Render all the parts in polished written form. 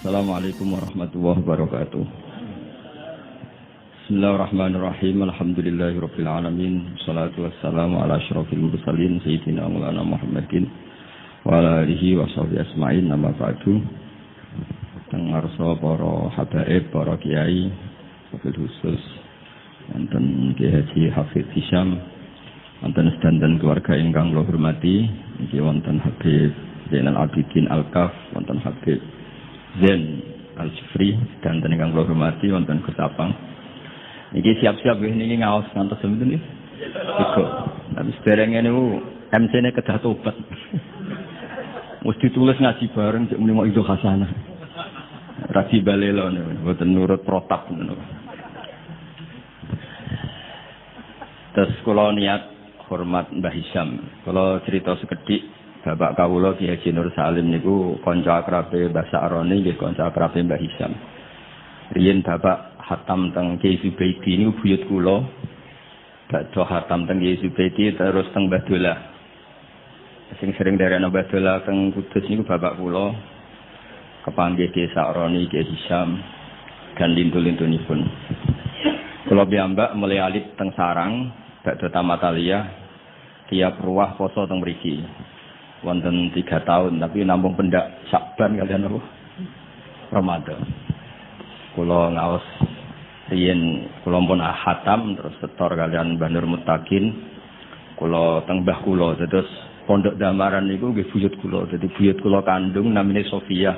Assalamualaikum warahmatullahi wabarakatuh. Bismillahirrahmanirrahim. Alhamdulillahirabbil alamin. Shalatu wassalamu ala asyrofil mursalin sayyidina Maulana Muhammadin wa ala alihi wa sahbihi ajmain. Amma ba'du. Teng ngarsa para habaib, para kiai, wabil khusus wonten Ki Haji Hafidz Hisham, wonten sedanten keluarga ingkang kula hormati, niki wonten Habib Zainal Abidin Al-Kaf, wonten Habib Zain Al-Jufri, dan ingkang kula hormati wonten Gus Apang. Niki siap-siap niki ngaos ngantos seminten niki. Iku. Tapi sederenge niku MC-ne kedah tobat. Wis ditulis ngaji bareng cek muni mok iso hasanah. Raji balelo niku mboten nurut protap ngono. Terus kula niat hormat Mbah Hisham. Kula cerita sekedhik. Bapak kawula Ki Haji Nur Salim niku kanca akrabe Mbah Sa'roni nggih kanca akrabe Mbah Hisham. Riyen Bapak hatam teng Ki Zubaidi niku buyut kula. Badhe hatam teng Ki Zubaidi terus teng Mbah Dolah. Sing sering derekno Mbah Dolah teng Kudus niku bapak kula. Kepanggih Ki Sa'roni, Ki Hisham dan lintu-lintunipun. Kula piyambak mulai alit teng sarang badhe tamat aliyah tiap ruah poso teng mriki. Wonten 3 tahun tapi nampung pendak Syakban kalian apa? Ramadan. Kula ngaos riyen kula pun hatam terus setor kalian Mbah Nur Muttaqin. Kula teng mbah kula terus pondok Damaran niku nggih buyut kula. Dadi buyut kula kandung namine Sofia.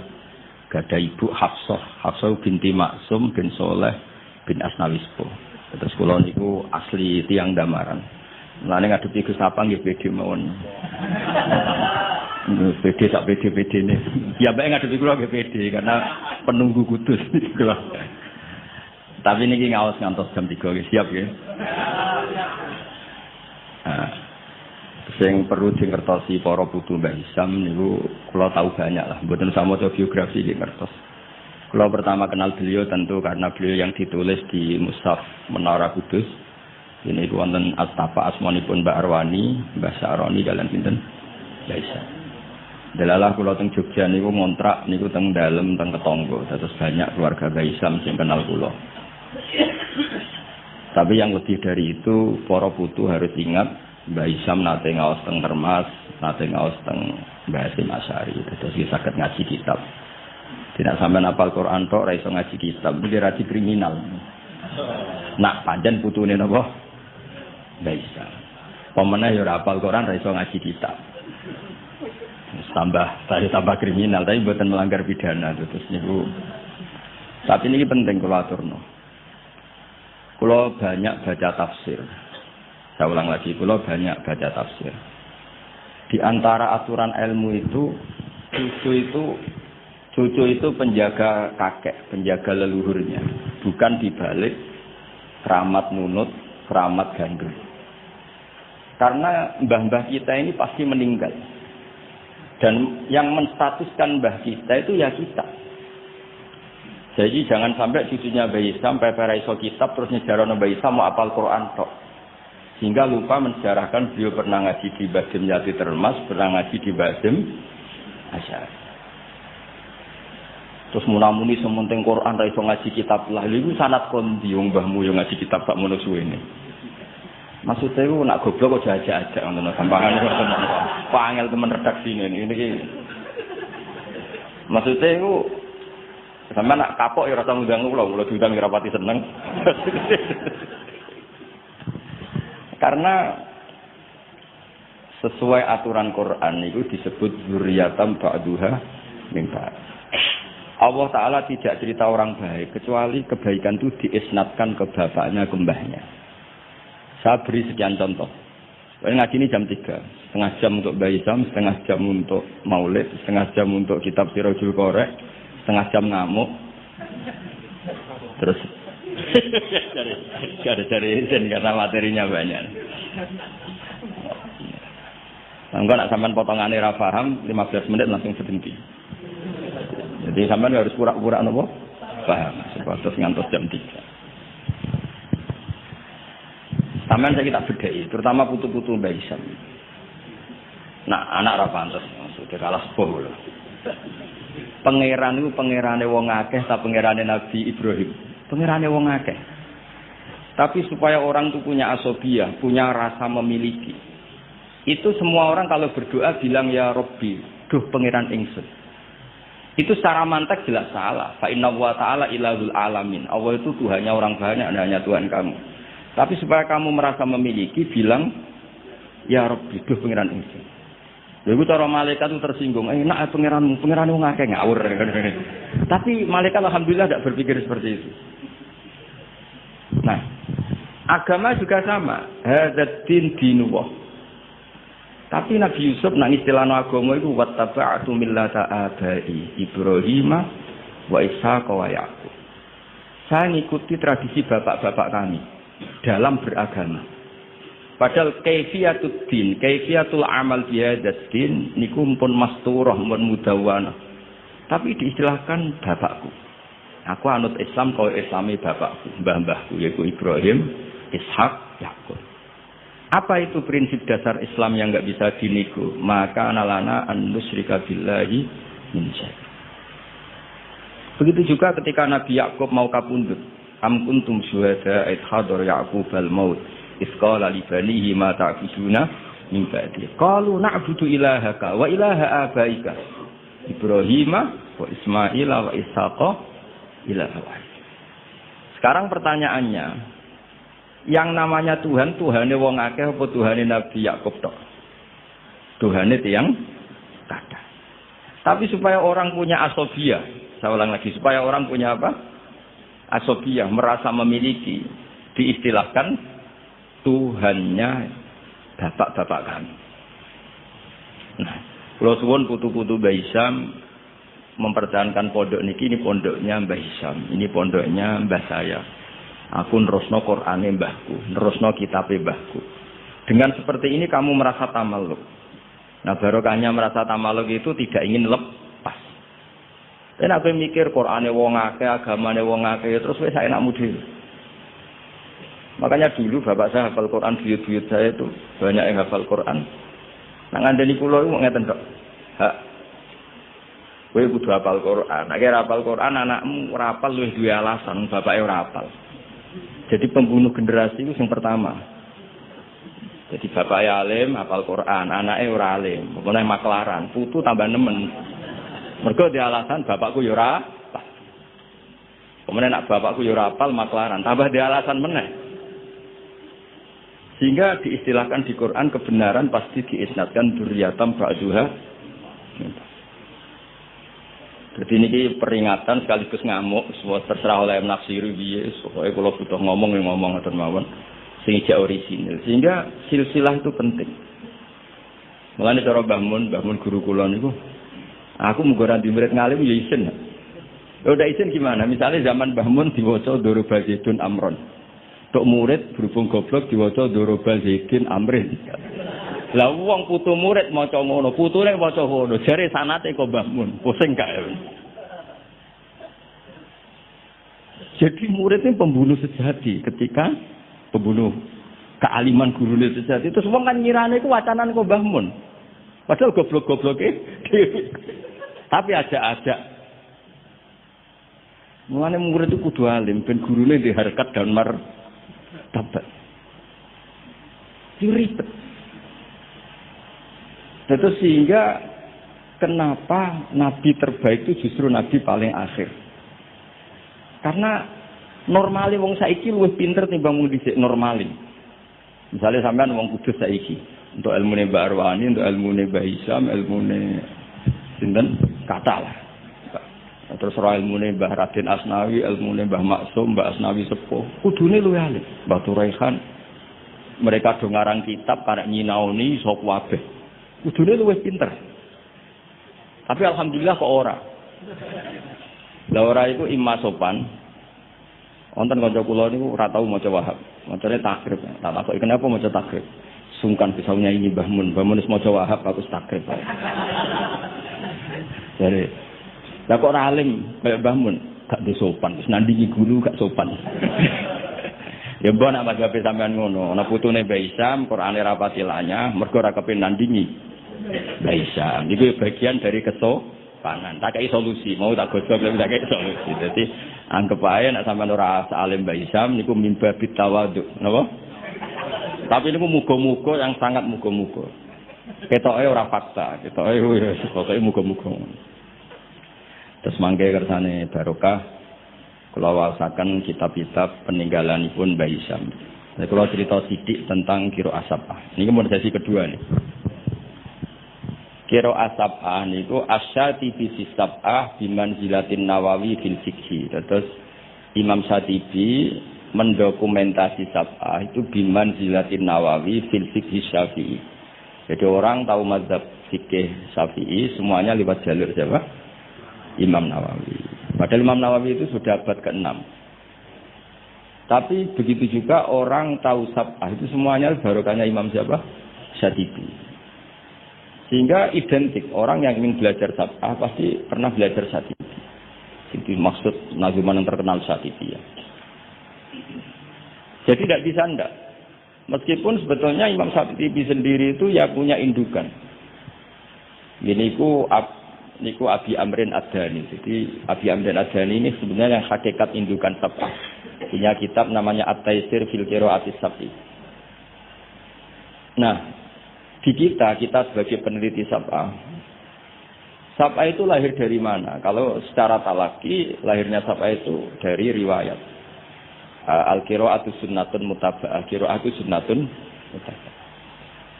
Gadah ibu Hafsah binti Maksum bin Soleh bin Asnawispo. Terus kula niku asli tiang Damaran. Mulane ngadepi Gus Apang nggih pede mawon. Pede sak pede-pedene. Ya bae ngadepi kula nggih pede karena penunggu Kudus kula. Tapi niki ngaos ngantos jam 3 nggih siap nggih. Nah, sing perlu dingertosi para putu Mbah Hisham niku kula tahu banyak lah, mboten samaca biografi nggih ngertos. Kula pertama kenal beliau tentu karena beliau yang ditulis di Mushaf Menara Kudus. Ini wonten Astapa asmanipun Mbak Arwani, Mbah Sa'roni kalian pinten? Mbah Hisham. Delalah kula teng Jogja niku ngontrak niku teng dalem teng Ketonggo. Terus banyak keluarga Mbah Hisham sing kenal kula. Tapi yang lebih dari itu, para putu harus ingat Mbah Hisham nate ngaos teng Termas, nate ngaos teng Mbah Hasyim Asy'ari. Terus saged ngaji kitab. Tidak sampai hafal Quran tok ora iso ngaji kitab, iki ra kriminal. Nak pancen putune napa? Mbah Hisham. Pemenah ya ora hafal Quran ra iso ngaji kitab. Tambah kriminal, tapi mboten melanggar pidana terus niku. Tapi ini penting kula aturno. Kula banyak baca tafsir. Saya ulang lagi, kula banyak baca tafsir. Di antara aturan ilmu itu, cucu itu penjaga kakek, penjaga leluhurnya, bukan dibalik keramat nunut, keramat gandul. Karena mbah-mbah kita ini pasti meninggal. Dan yang menstatuskan mbah kita itu ya kita. Jadi jangan sampai cucunya Mbah Hisham sampai iso kitab terus nyejarahno Mbah Hisham mau hafal Quran tok. Sehingga lupa mensejarahkan beliau pernah ngaji di Mbah Hasyim Yati Termas, pernah ngaji di Mbah Hasyim Asy'ari. Terus munamuni sementing Quran ra iso ngaji kitab lah. Lha sanad kondi wong mbahmu yo ngaji kitab sak mono suwene. Maksudnya itu nak goblok kok jajak-jajak ngono gampangan kok tenan. Pangel temen redaksine iki. Maksudnya itu sampeyan nak kapok ya rasa ngundang kula diundang ora pati seneng. Karena sesuai aturan Quran itu disebut zuriyatam ba'duha min ba'd. Allah Ta'ala tidak cerita orang baik kecuali kebaikan itu diisnadkan ke bapaknya, ke mbahnya. Saya beri sekian contoh. Ngaji ini jam 3, setengah jam untuk Mbah Hisham, setengah jam untuk maulid, setengah jam untuk kitab Sirajul Qorek, setengah jam ngamuk. Terus cari izin karena materinya banyak. Enggak nak sampean potongannya ra paham 15 menit langsung berhenti. Jadi sampean harus pura-pura napa? Paham. Terus ngantos jam 3. Sampeyan saya tak bedheki, terutama putu-putu Mbah Hisham. Nah, anak ra pantes, sudah kalah sepuh lho. Pangeran itu pangerane wong akeh ta pangerane Nabi Ibrahim? Pangerane wong akeh. Tapi supaya orang itu punya asobiyah, punya rasa memiliki. Itu semua orang kalau berdoa bilang ya Rabbi, duh pangeran ingsun. Itu secara mantek jelas salah. Fa inna wa ta'ala ilahul alamin. Allah itu Tuhannya orang banyak, hanya Tuhan kamu. Tapi supaya kamu merasa memiliki, bilang ya Rabbi, duh pangeran ingsun. Lalu cara malaikat itu tersinggung, nak pangeranmu wong akeh ngawur. Tapi malaikat alhamdulillah tidak berpikir seperti itu. Nah, agama juga sama. Hadzal dinullah. Tapi Nabi Yusuf nang istilah agama itu wattaba'tu millata abai Ibrahim wa Ishaq wa Yaqub. Saya ngikuti tradisi bapak-bapak kami dalam beragama. Padahal kaifiyatud din, kaifiyatul amal bihadzal din niku pun masturah, pun mudawwana. Tapi diistilahkan bapakku. Aku anut Islam kaya Islami bapakku, mbah-mbahku yaitu Ibrahim, Ishak, Yakub. Apa itu prinsip dasar Islam yang enggak bisa dinego? Maka analana an nusyrika billahi min syai'. Begitu juga ketika Nabi Yakub mau kapundhut, am kuntum syuhada id hadar Yaqub al-maut. Isqala li banihi ma ta'buduna min ba'di. Qalu na'budu ilahaka wa ilaha abaika Ibrahim wa Ismail wa Ishaq ilaha wahid. Sekarang pertanyaannya, yang namanya Tuhan, Tuhane wong akeh apa Tuhane Nabi Yakub tok? Tuhane tiyang kathah. Tapi supaya orang punya asobiyah, saya ulang lagi, supaya orang punya apa? Asobiyah, merasa memiliki, diistilahkan Tuhannya bapak-bapak kami. Nah, kalau suwun putu-putu Mbah Hisham mempertahankan pondok niki, ini pondoknya Mbah Hisham, ini pondoknya mbah saya. Aku nerusno Qur'ane mbahku, nerusno kitabe mbahku. Dengan seperti ini kamu merasa tamaluk. Nah, barokahnya merasa tamaluk itu tidak ingin lepas. Dan aku mikir Qur'ane wong akeh, agamane wong akeh, terus wis enakmu dhewe. Makanya dulu bapak saya hafal Quran, buyut-buyut saya itu banyak yang hafal Quran. Nah ngandani kula iku ngeten tok. Hak. Kowe kudu hafal Quran. Nek ora hafal Quran anakmu ora hafal luwih duwe alasan bapake ora hafal. Jadi pembunuh generasi itu yang pertama. Jadi bapake alim hafal Quran, anake ora alim. Pokoke maklaran, putu tambah nemen. Mergo dia alasan bapakku ya ora hafal. Kemudian nak bapakku ya ora hafal maklaran, tambah dia alasan meneh. Sehingga diistilahkan di Quran kebenaran pasti diisnadkan dzurriyatam ba'duha. Jadi ini peringatan sekaligus ngamuk, semua terserah oleh nafsiri piye, pokoke kalau butuh ngomong ya ngomong ngoten mawon sing ijak orisinil. Sehingga silsilah itu penting. Mulane cara Mbah Mun guru kula niku, aku muga ora di murid ngalim ya isin. Ya udah isin gimana? Misalnya zaman Mbah Mun diwaca Doroba Zaidun Amron. Tok murid berhubung goblok diwaca Doroba Zaidin Amrin. Lah wong putu murid maca ngono, putune maca ngono, jare sanate kok Mbah Mun, pusing gak ya. Jadi murid ini pembunuh sejati ketika pembunuh kealiman gurune sejati itu semua kan nyirane iku wacanan kok Mbah Mun. Padahal goblok-gobloke tapi ajak-ajak. Mulane murid itu kudu alim ben gurune di harkat dan dapat. Ribet. Itu sehingga kenapa Nabi terbaik itu justru Nabi paling akhir. Karena normali wong saiki luwih pinter timbang wong dhisik normali. Misalnya sampean wong kudus saiki, untuk ilmune Mbak Arwani, untuk ilmune Mbah Hisham, ilmune sinten kata lah. Terus ora ilmune Mbah Raden Asnawi, ilmune Mbah Maksum, Mbah Asnawi Sepuh, kudune luwih alim. Mbah Turaihan mereka do ngarang kitab karek nyinaoni sapa kabeh. Kudune luwih pinter. Tapi alhamdulillah kok ora. Lah ora iku imma sopan. Wonten kanca kula niku ora tau maca Wahab. Macane takrib. Tak takoki kenapa maca takrib? Sungkan bisa nyanyi Mbah Mun. Mbah Mun wis maca Wahab aku takrib. Jadi lah kok ora alim kaya Mbah Mun, gak sopan, wis nandingi guru gak sopan. Ya mbok nek madhape sampean ngono, ana putune Mbah Hisham, Qur'ane ra pati lanyah, mergo ora kepen nandingi Mbah Hisham. Iku bagian dari kesopanan. pangan. Tak kei solusi, mau tak gosok tak kei solusi. Jadi anggap ae nek sampean ora salim Mbah Hisam niku mimba bitawadhu, napa? Tapi niku muga-muga yang sangat muga-muga. Ketoke ora fakta, ketoke wis pokoke muga-muga. Terus mangke kersane barokah kula waosaken kitab-kitab peninggalanipun Mbah Hisam. Nah, kalau cerita sidik tentang Kiro Asabah. Ini kemudian sesi kedua nih. Kiro Asabah niku asyati fi sab'ah biman zilatin Nawawi fil fikhi. Terus Imam Syatibi mendokumentasi sab'ah itu biman zilatin Nawawi fil fikhi Syafi'i. Jadi orang tahu mazhab fikih Syafi'i semuanya lewat jalur siapa? Imam Nawawi. Padahal Imam Nawawi itu sudah abad ke-6. Tapi begitu juga orang tahu sab'ah itu semuanya barokahnya Imam siapa? Syatibi. Sehingga identik orang yang ingin belajar sab'ah pasti pernah belajar Syatibi. Itu maksud nazuman yang terkenal Syatibi ya. Jadi tidak bisa ndak. Meskipun sebetulnya Imam Syatibi sendiri itu ya punya indukan. Ini niku Abi Amrin Ad-Dani. Jadi Abi Amrin Ad-Dani ini sebenarnya yang hakikat indukan sab'ah. Punya kitab namanya At-Taisir fil Qira'atis Sab'i. Nah, di kita sebagai peneliti sab'ah. Sab'ah itu lahir dari mana? Kalau secara talaki, lahirnya sab'ah itu dari riwayat. Al-Qira'atu sunnatun mutaba'ah. Qira'atu sunnatun mutaba'ah.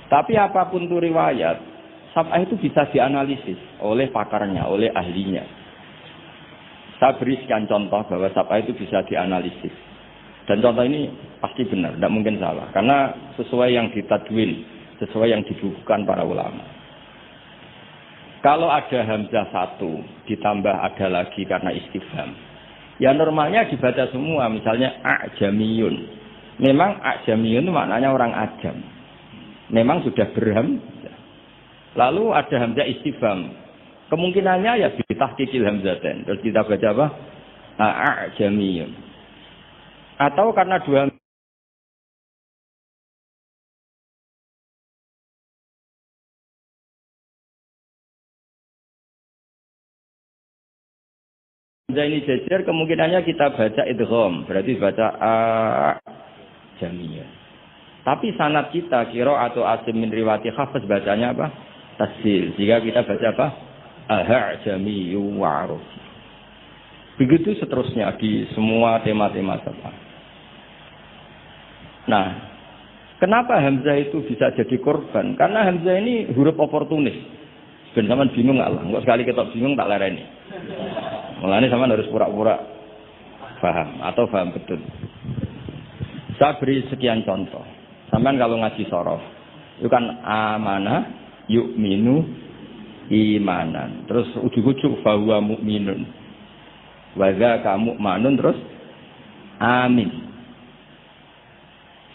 Tapi apapun itu riwayat, sab'ah itu bisa dianalisis oleh pakarnya, oleh ahlinya. Saya beri sekian contoh bahwa sab'ah itu bisa dianalisis. Dan contoh ini pasti benar, tidak mungkin salah. Karena sesuai yang ditadwin, sesuai yang dibukukan para ulama. Kalau ada hamzah satu, ditambah ada lagi karena istifham. Ya normalnya dibaca semua, misalnya a'jamiyun. Memang a'jamiyun maknanya orang ajam. Memang sudah berhamzah. Lalu ada hamzah istifham. Kemungkinannya ya bitahqiqil hamzatain. Terus kita baca apa? A'jamiyun. Atau karena dua hamzah ini jejer, kemungkinannya kita baca idgham. Berarti baca a'jamiyun. Tapi sanad kita kira atau asim min riwayati Hafs bacanya apa? Tasil. Jika kita baca apa? Al-Jami'u wa'aruf. Begitu seterusnya di semua tema-tema sab'ah. Nah, kenapa hamzah itu bisa jadi korban? Karena hamzah ini huruf oportunis. Ben sampean bingung Allah, enggak sekali ketok bingung tak lereni. Mulane sampean harus pura-pura paham atau paham betul. Saya beri sekian contoh. Sampean kalau ngaji sorof, itu kan amanah yu'minu imanan. Terus ujug-ujug bahwa mukminun. Wa dzaka mu'minun terus amin.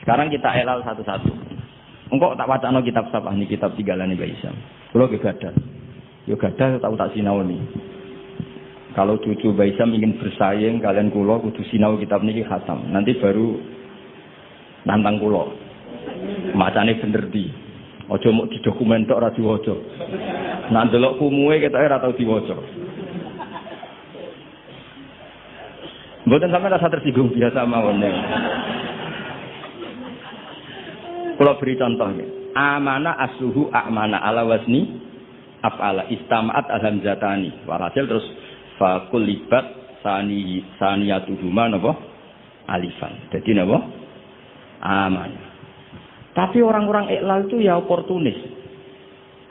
Sekarang kita elal satu-satu. Engkau tak wacana kitab sab'ah ini kitab tinggalane Mbah Hisam. Kula ge gadah. Yo gadah tahu tak sinaoni. Kalau cucu Mbah Hisam ingin bersaing kalian kula kudu sinau kitab niki khatam. Nanti baru nantang kula. Macane bener di. Aja mok didokumen tok ora diwaca. Nah ndelok kumuwe ketoke ora tau diwaca. Mboten sampeyan rasa tersinggung biasa mawon. Kula beri contoh ya. Amana asluhu a'mana ala wazni af'ala istama'at alhamzatani. Walhasil terus faqul libat saniyatuhuma napa? Alifan. Dadi napa? Amana. Tapi orang-orang iklal itu ya oportunis.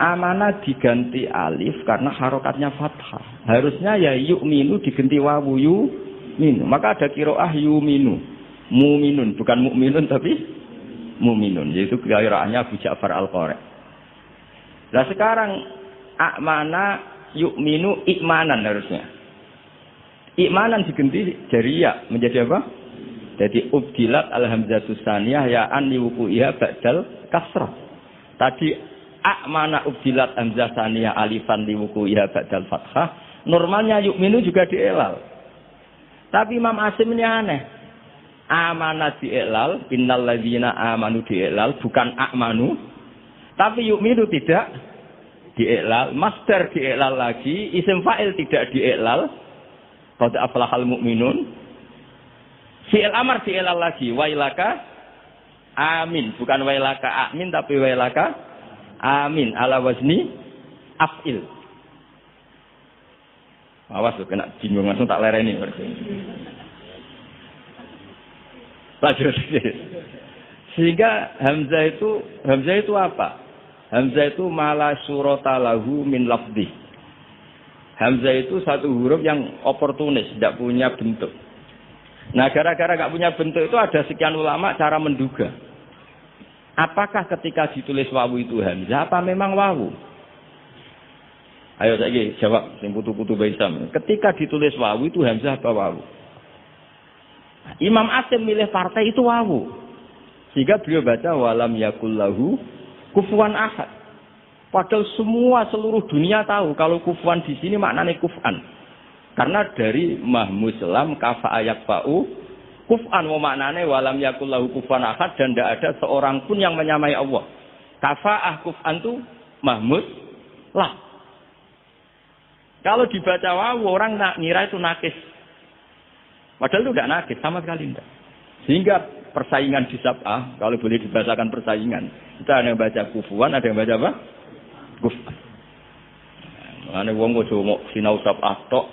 Amanah diganti alif karena harokatnya fathah. Harusnya ya yu'minu diganti wawu yu'minu. Maka ada qiraah yu'minu. Mu'minun. Bukan mu'minun tapi mu'minun. Yaitu qiraahnya Abu Ja'far Al-Qari. Nah sekarang amanah yu'minu ikmanan harusnya. Ikmanan diganti jariyah menjadi apa? Jadi ubdilat alhamzatus tsaniyah ya an liwuqiha ba'dal kasrah. Tadi mana ubdilat hamzah tsaniyah alifan liwuqiha ba'dal fathah. Normalnya yu'minu juga dielal. Tapi Imam Asim ini aneh. Amana dielal, innal ladzina amanu dielal, bukan amanu. Tapi yu'minu tidak diiklal, masdar diiklal lagi, isim fa'il tidak diiklal. Qad aflahal mu'minun. Fi'il amar diiklal lagi, wailaka amin, bukan wailaka amin tapi wailaka amin ala wazni af'il. Awas tuh kena bingung langsung tak lereni. Lanjut. Sehingga Hamzah itu apa? Hamzah itu mala surata lahu min lafdhi. Hamzah itu satu huruf yang oportunis, tidak punya bentuk. Nah, gara-gara nggak punya bentuk itu ada sekian ulama cara menduga. Apakah ketika ditulis wawu itu Hamzah apa memang wawu? Ayo saya jawab, sing putu-putu baisam. Ketika ditulis wawu itu Hamzah apa wawu? Imam Asim milih partai itu wawu. Sehingga beliau baca walam yakullahu kufuwan ahad. Padahal seluruh dunia tahu kalau kufuwan di sini maknanya kuf'an. Karena dari mahmuz lam kafa ayak fa'u kuf'an maknanya walam yakullahu kufuwan ahad dan tidak ada seorang pun yang menyamai Allah. Kafa'ah kuf'an itu mahmuz lam. Kalau dibaca wawu orang ngira itu nakis. Padahal itu tidak nakis sama sekali tidak. Sehingga persaingan di sab'ah, kalau boleh dibacakan persaingan, kita ada yang baca kufuan, ada yang baca apa? Kuf'an. Ana wong kok mau sinau sab'ah tok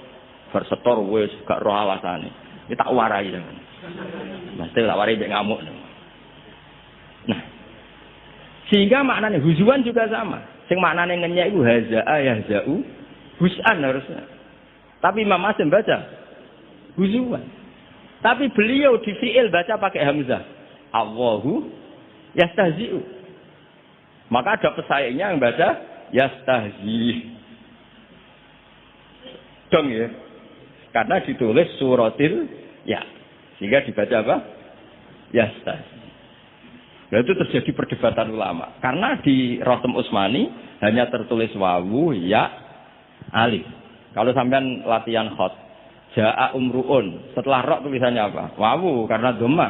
bersetor wis gak roh alasane. Iki tak warai sampean. Mesti tak warai mek ngamuk. Nah. Sehingga maknanya huzuan juga sama. Sing maknane ngenyek iku haza'a yahza'u hus'an harusnya. Tapi Imam Asim baca huzuan. Tapi beliau di fi'il baca pakai hamzah. Allahu yastahzi'u. Maka ada pesaingnya yang baca yastahzi. Dong ya. Karena ditulis suratil ya. Sehingga dibaca apa? Yastahzi. Nah, itu terjadi perdebatan ulama. Karena di Rotem Utsmani hanya tertulis wawu ya alif. Kalau sampean latihan khot, jaa umruun. Setelah ro tulisannya apa? Wawu karena dhamma.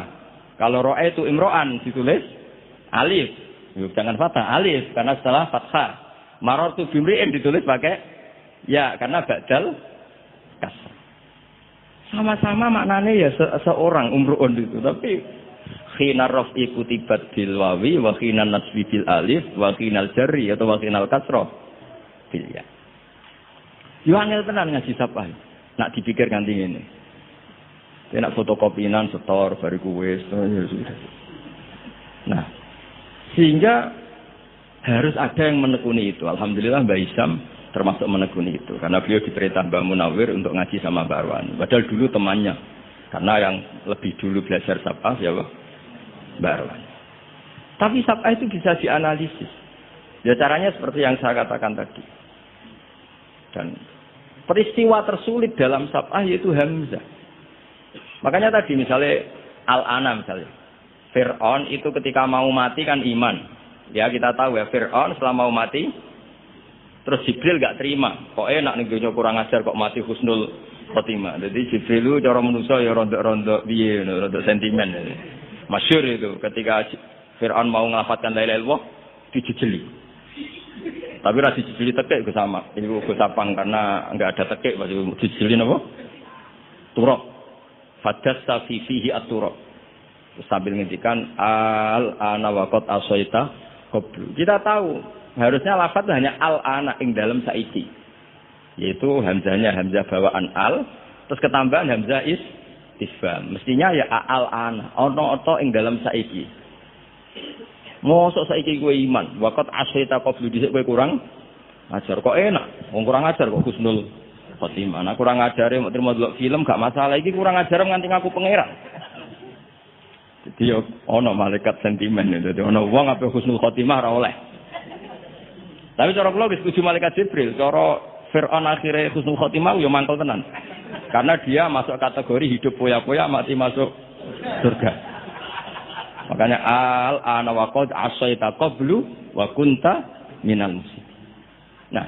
Kalau ro'a itu imro'an ditulis alif. Jangan fathah, alif karena setelah fathah. Marartu bimri'in ditulis pakai ya karena ba'dal kasr. Sama-sama maknanya ya seorang umruun itu, tapi khina raf'i kutibat bil wawi wa khina nasbi bil alif wa khina jarri atau wa khina kasrah bil ya. Yo angel tenan ngaji sapa. Nak dipikir ganti ngene. Dia nak fotokopinan setor bariku wis. Nah, sehingga harus ada yang menekuni itu. Alhamdulillah Mbak Hisam termasuk menekuni itu. Karena beliau diperintah Mbak Munawir untuk ngaji sama Mbak Arwani. Padahal dulu temannya. Karena yang lebih dulu belajar sab'ah siapa? Mbak Arwani. Tapi sab'ah itu bisa dianalisis. Ya caranya seperti yang saya katakan tadi. Dan peristiwa tersulit dalam sab'ah yaitu Hamzah. Makanya tadi misalnya Al-Ana misalnya. Fir'aun itu ketika mau mati kan iman. Ya kita tahu ya Fir'aun setelah mau mati terus Jibril gak terima. Kok enak nih dunia kurang ajar kok mati husnul khotimah. Jadi Jibril itu cara manusia ya rontok-rontok piye, rontok sentimen. Masyhur itu ketika Fir'aun mau ngelafatkan la ilaha illallah dijejeli. Tapi ra dijejeli tekek ke sama. Ini ke sapang karena enggak ada tekek masih dijejeli napa? Turab. Fadassa fihi at-turab. Sambil ngendikan al-ana waqad asaita qablu. Kita tahu harusnya lafaz hanya al-ana ing dalam saiki. Yaitu hamzahnya hamzah bawaan al, terus ketambahan hamzah istifham. Mestinya ya al-ana, ono-oto ing dalam saiki. Mosok saiki kowe iman, waqad asaita qablu dhisik kowe kurang ajar kok enak. Wong kurang ajar kok husnul khotimah. Nah kurang ajare mau terima delok film gak masalah, iki kurang ajar nganti ngaku pangeran. Jadi ono malaikat sentimen itu. Jadi ono wong ape husnul khotimah ora oleh. Tapi cara kula wis setuju malaikat Jibril, cara Fir'aun akhirnya husnul khotimah yo mangkel tenan. Karena dia masuk kategori hidup poya-poya mati masuk surga. Makanya al-ana wa qad asaita qablu wa kunta minal muslimin. Nah,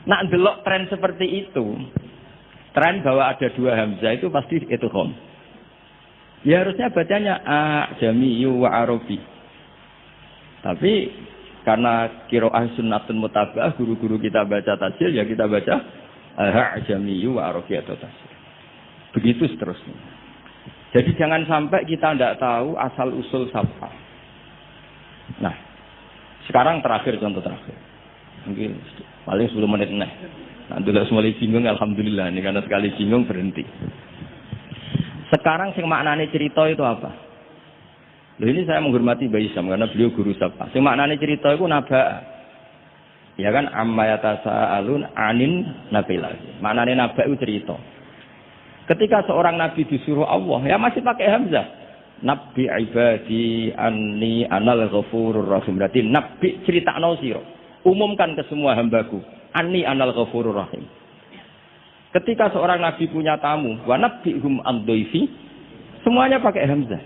nak ndelok tren seperti itu, tren bahwa ada dua hamzah itu pasti itu khom. Ya harusnya bacanya a jami'u wa arabi. Tapi Karena qiraah sunnatun mutaba'ah, guru-guru kita baca tasjil, ya kita baca al-ha'jamiyyu wa arafiyatu tasjil. Begitu seterusnya. Jadi jangan sampai kita tidak tahu asal usul sab'ah. Nah, sekarang terakhir, contoh terakhir. Mungkin paling 10 menit nih. Nanti mulai bingung, alhamdulillah. Ini karena sekali bingung berhenti. Sekarang sing maknanya cerita itu apa? Loh, ini saya menghormati Mbah Isyam karena beliau guru sab'ah. Sing maknanya cerita itu naba. Ya kan, amma yatasa'alun anin nabilah. Maknanya naba itu cerita. Ketika seorang nabi disuruh Allah, ya masih pakai hamzah. Nabi ibadi anni anal ghafurur rahim. Berarti nabi critakno sira. Umumkan ke semua hambaku, anni anal ghafurur rahim. Ketika seorang nabi punya tamu, wa nabbihum ad-dhaifi, semuanya pakai hamzah.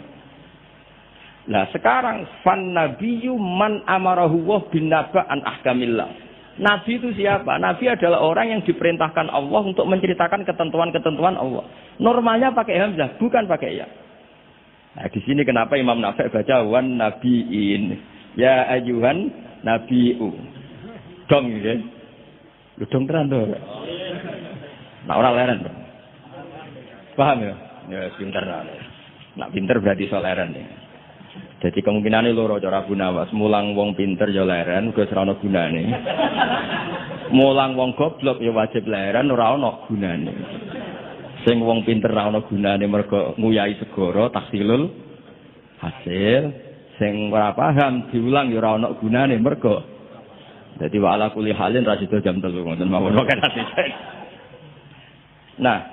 Nah, sekarang fan nabiyyu man amarahu wa bin naba an ahkamillah. Nabi itu siapa? Nabi adalah orang yang diperintahkan Allah untuk menceritakan ketentuan-ketentuan Allah. Normalnya pakai hamzah, bukan pakai ya. Nah, di sini kenapa Imam Nafi' baca wan nabiin, ya ayyuhan nabiu. Dong ya. Lu dong tenan to. Nah, ora leren. Paham ya? Ya pinter lah. Nak pinter berarti iso leren ya. Jadi kemungkinane loro cara Abu Nawas, mulang wong pinter ya leren, uga ora ana gunane. Mulang wong goblok ya wajib leren, ora ana gunane. Sing wong pinter ora ana gunane mergo nguyahi segara tahsilul hasil. Sing ora paham diulang ya ora ana gunane mergo dadi wa ala kulli halin ra sida jam 3 ngoten mawon kok ati. Nah,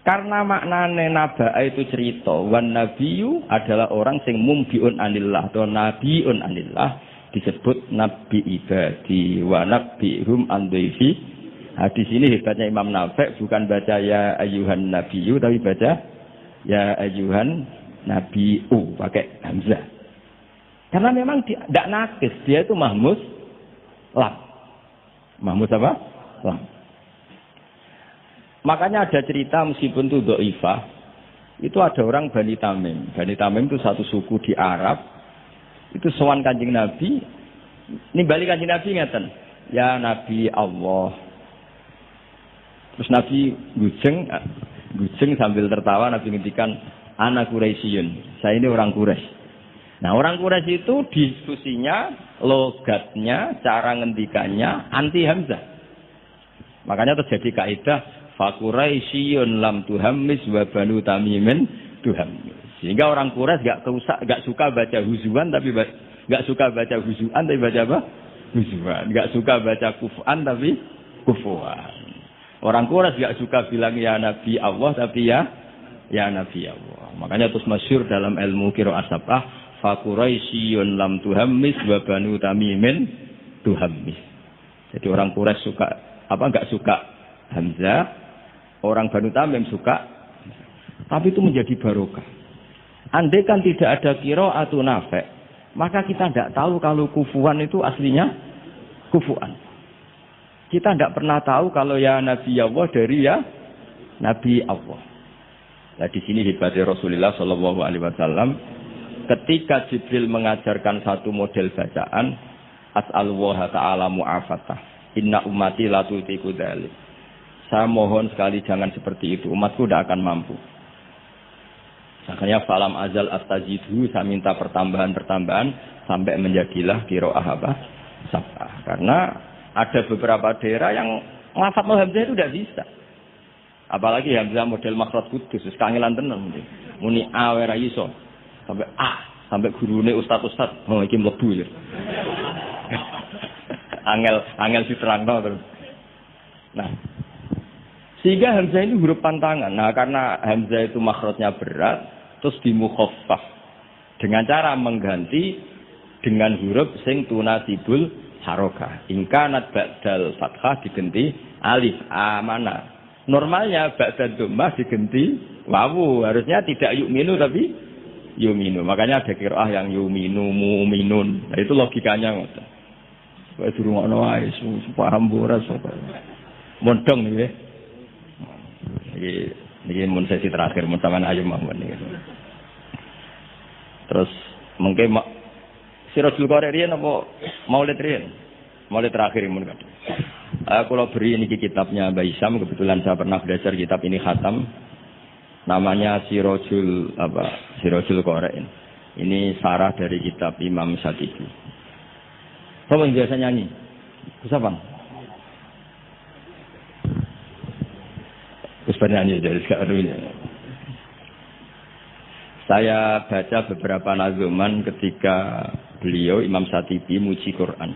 karena maknane naba itu cerita, wan nabiyyu adalah orang sing mumbiun anillah atau nabiun anillah, disebut nabi ibadi wa nabihum andaifi. Nah, di sini hebatnya Imam Nafi' bukan baca ya ayyuhan nabiyyu tapi baca ya ayyuhan nabiu pakai hamzah. Karena memang tidak nakis, dia itu mahmus lam. Mahmus apa? Lam. Makanya ada cerita meskipun itu dhaifah, itu ada orang Bani Tamim. Bani Tamim itu satu suku di Arab. Itu sowan Kanjeng Nabi. Ini balik Kanjeng Nabi ngeten, ya Nabi Allah. Terus Nabi gujeng sambil tertawa Nabi ngendikan ana Quraisyun. Saya ini orang Quraisy. Nah, orang Quraisy itu diskusinya, logatnya, cara ngendikannya anti hamzah. Makanya terjadi kaidah fa Quraisyun lam tuhammis wa banu tamimin tuhammis. Sehingga orang Quraisy enggak suka baca huzuan tapi enggak suka baca huzuan tapi baca apa? Huzuan. Enggak suka baca kufan tapi kufuan. Orang Quraisy enggak suka bilang ya Nabi Allah tapi ya Nabi Allah. Makanya terus masyhur dalam ilmu qiraah sab'ah fa Quraisyun lam tuhammis wa banu tamimin tuhammis. Jadi orang Quraisy suka enggak suka hamzah. Orang Banu Tamim suka, tapi itu menjadi barokah. Andai kan tidak ada qiraatu Nafi', maka kita tidak tahu kalau kufuan itu aslinya kufuan. Kita tidak pernah tahu kalau ya Nabi Allah dari ya Nabi Allah. Nah, di sini hebatnya Rasulullah Shallallahu Alaihi Wasallam. Ketika Jibril mengajarkan satu model bacaan, as'alullah ta'ala mu'afatah. Inna ummati la tutiku dzalik. Saya mohon sekali jangan seperti itu. Umatku tidak akan mampu. Makanya falam azal astajidu, saya minta pertambahan-pertambahan sampai menjadilah qiraah apa? Sab'ah. Karena ada beberapa daerah yang lafaz hamzah itu tidak bisa. Apalagi hamzah model makhraj kudus, kangelan tenan. Muni a ora iso. Sampai a, sampai gurune ustaz-ustaz, oh iki mlebu ya. Angel diterangno terus. Nah, sehingga hamzah ini huruf pantangan. Nah, karena hamzah itu makhrajnya berat, terus dimukhaffaf dengan cara mengganti dengan huruf sing tunasibul harokah. Ingkanat ba'dal fathah diganti alif amana. Normalnya ba'dal dhammah diganti wawu. Harusnya tidak yu'minu tapi yu'minu. Makanya ada qiraah yang yu'minu mu'minun. Nah, itu logikanya ngoten. Supaya durungokno wae paham boras apa. Mondong nggih. Ini mun sesi terakhir mun sampean ayo mawon niki. Terus mungkin Sirajul Qari riyen apa Maulid riyen? Maulid terakhir mun kan. Kalau beri ini kitabnya Mbah Hisam, kebetulan saya pernah belajar kitab ini khatam. Namanya Sirajul Qari. Ini sarah dari kitab Imam Syatibi. Siapa yang biasa nyanyi? Siapa? Terus bernyanyi dari sekarang. Saya baca beberapa nazuman ketika beliau Imam Syatibi muji Quran.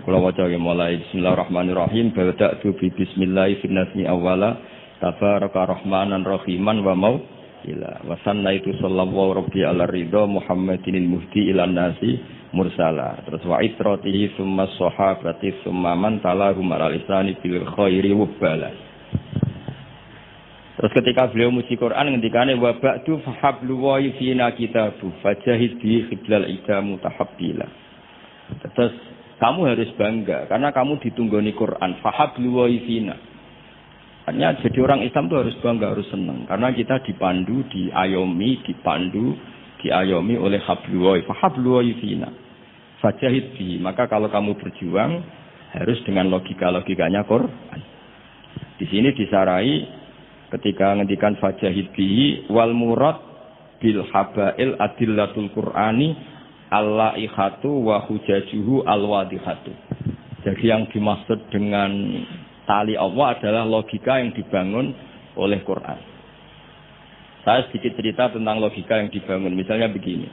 Kalau waca mulai Bismillahirrahmanirrahim, bada'tu bi bismillahi fin nasmi awwala tabaraka rahmanan rahiman wa mau ila wa sannaitu sallallahu rabbi ala ridha Muhammadinil muhdi ilan nasi mursala. Terus wa itratihi summa sahabati summa man talahum ala lisani bil khairi wabala. Terus ketika beliau muji Quran ngendikane wa ba'du fahablu wa fina kitabu fajahid bi khidlal ida mutahabbila. Terus kamu harus bangga karena kamu ditunggoni Quran. Fahablu wa fina. Artinya jadi orang Islam itu harus bangga, harus senang karena kita dipandu, diayomi oleh hablu wa. Fahablu wa fina. Fajahid bi. Maka kalau kamu berjuang harus dengan logikanya Quran. Di sini disarai ketika ngendikan fajahid bihi wal murad bil habail adillatul qur'ani al-laihatu wa hujajuhu al-wadihatu. Jadi yang dimaksud dengan tali Allah adalah logika yang dibangun oleh Quran. Saya sedikit cerita tentang logika yang dibangun. Misalnya begini.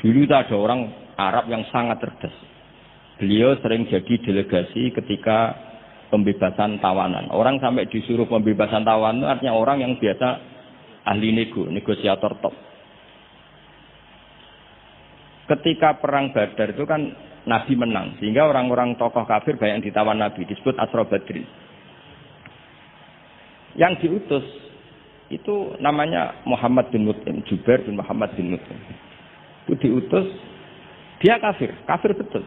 Dulu ada orang Arab yang sangat cerdas. Beliau sering jadi delegasi ketika pembebasan tawanan. Orang sampai disuruh pembebasan tawanan artinya orang yang biasa ahli negosiator top. Ketika perang Badar itu kan Nabi menang, sehingga orang-orang tokoh kafir banyak yang ditawan Nabi, disebut Asra Badrin. Yang diutus itu namanya Muhammad bin Mut'im, Jubair bin Muhammad bin Mut'im. Itu diutus, dia kafir betul.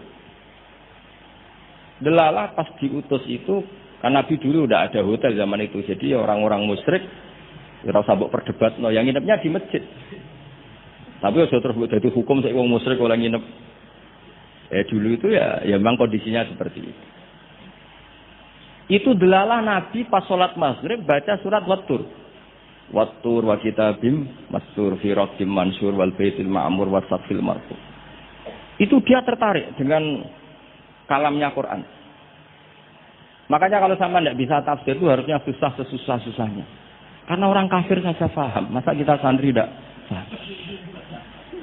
Delalah pas diutus itu, kan Nabi dulu udah ada hotel zaman itu, jadi orang-orang musyrik ora usah mbok perdebatno, yang nginepnya di masjid. Tapi sudah terus jadi hukum saya wong musyrik orang nginep. Dulu itu ya memang kondisinya seperti itu. Itu delalah Nabi pas sholat maghrib baca surat Wattur. Wattur wa kitabim mastur fi raqim mansur wal baitil ma'mur wa safil marfu. Itu dia tertarik dengan kalamnya Quran. Makanya kalau sama tidak bisa tafsir itu harusnya susah sesusah-susahnya. Karena orang kafir saja paham. Masa kita santri tidak paham?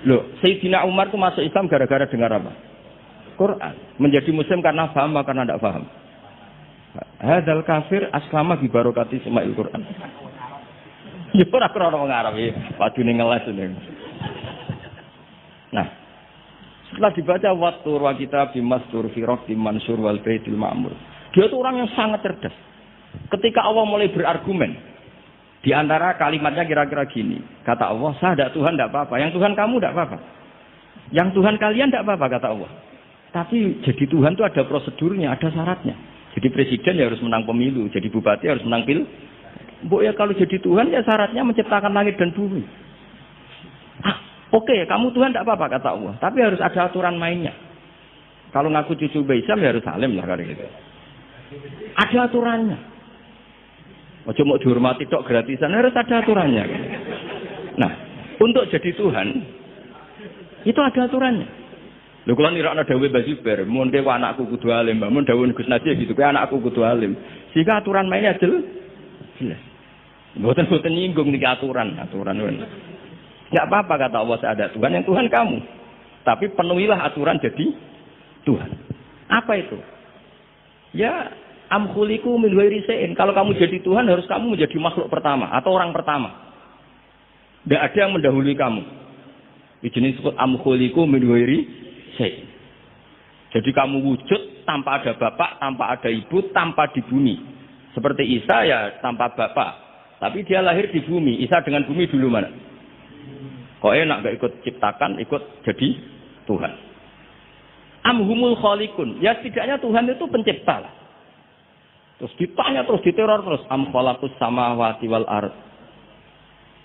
Loh, Sayyidina Umar itu masuk Islam gara-gara dengar apa? Quran. Menjadi muslim karena paham atau karena tidak paham? Hadzal kafir aslama bi barokati sema'il Quran. Ya ora wong Arab ya. Padune ngeles ini. Nah, setelah dibaca Wattur wa kitabim mastur fi raqim mansur wal baitil ma'mur. Dia itu orang yang sangat cerdas. Ketika Allah mulai berargumen, di antara kalimatnya kira-kira gini. Kata Allah, saya tidak Tuhan tidak apa-apa. Yang Tuhan kamu tidak apa-apa. Yang Tuhan kalian tidak apa-apa, kata Allah. Tapi jadi Tuhan itu ada prosedurnya, ada syaratnya. Jadi presiden ya harus menang pemilu. Jadi bupati harus menang pil. Mbok ya kalau jadi Tuhan ya syaratnya menciptakan langit dan bumi. Oke, kamu Tuhan tidak apa-apa, kata Allah. Tapi harus ada aturan mainnya. Kalau ngaku cucu Mbah Hisam ya harus salim lah kali gitu. Ada aturannya. Ojo mau dihormati tok gratisan, harus ada aturannya. Nah, untuk jadi Tuhan itu ada aturannya. Lho kula nirakno dawuh Mbah Zubair, mun dewa anakku kudu alim, mun dawuh Gus Naji gitu, kowe anakku kudu alim. Sehingga aturan mainnya jelas. Mboten nyinggung niki aturan kan. Enggak apa-apa kata Allah ada Tuhan yang Tuhan kamu. Tapi penuhilah aturan jadi Tuhan. Apa itu? Ya am khuliqu min ghairi syai'in. Kalau kamu jadi Tuhan harus kamu menjadi makhluk pertama atau orang pertama. Tidak ada yang mendahului kamu. Ini jenis disebut am khuliqu min ghairi syai'in. Jadi kamu wujud tanpa ada bapak, tanpa ada ibu, tanpa di bumi. Seperti Isa ya tanpa bapak, tapi dia lahir di bumi. Isa dengan bumi dulu mana? Kok enak gak ikut ciptakan, ikut jadi Tuhan. Amhumul khaliqun. Ya setidaknya Tuhan itu pencipta lah. Terus ditanya terus, diteror terus. Am khalaqus samawati wal ard.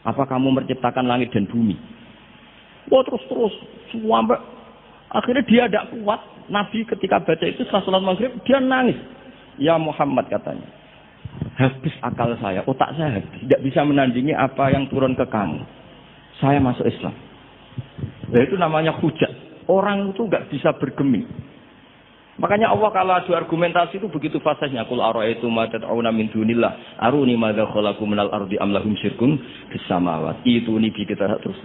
Apa kamu menciptakan langit dan bumi? Oh terus sampai akhirnya dia tidak kuat. Nabi ketika baca itu setelah sholat maghrib dia nangis. Ya Muhammad katanya, habis akal saya, otak saya habis, tidak bisa menandingi apa yang turun ke kamu. Saya masuk Islam. Nah, itu namanya hujat. Orang itu nggak bisa bergeming. Makanya Allah kalau adu argumentasi itu begitu fasihnya. Qul ara'aytum ma tad'una min dunillah aruni madza khalaqu minal ardi am lahum syirkun fis samawati. Itu nih kita terus.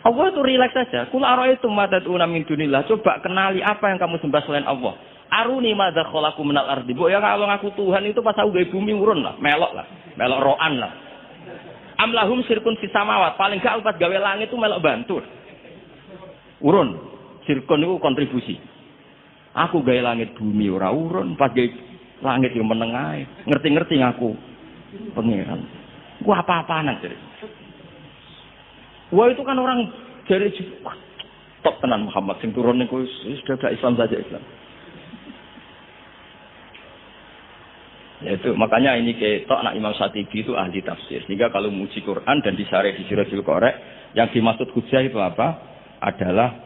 Allah itu rileks saja. Qul ara'aytum ma tad'una min dunillah. Coba kenali apa yang kamu sembah selain Allah. Aruni madza khalaqu minal ardi. Mbok ya kalau ngaku Tuhan itu pas aku gawe bumi urun lah, melok roan lah. Am lahum syirkun fis samawati. Paling gak pas gawe langit itu melok bantu. Urun. Syirkun itu kontribusi. Aku gawe langit bumi ora urun, pas gawe langit yang menengah. Ngerti-ngerti ngaku pangeran. Gua apa-apaan jadi. Wah itu kan orang dari top tenan Muhammad sing turun niku sudah gak Islam saja Islam. Itu makanya ini ketok anak Imam Syatibi itu ahli tafsir. Sehingga kalau muji Quran dan disareh di Sirajul Qorek, yang dimaksud hujjah itu apa? Adalah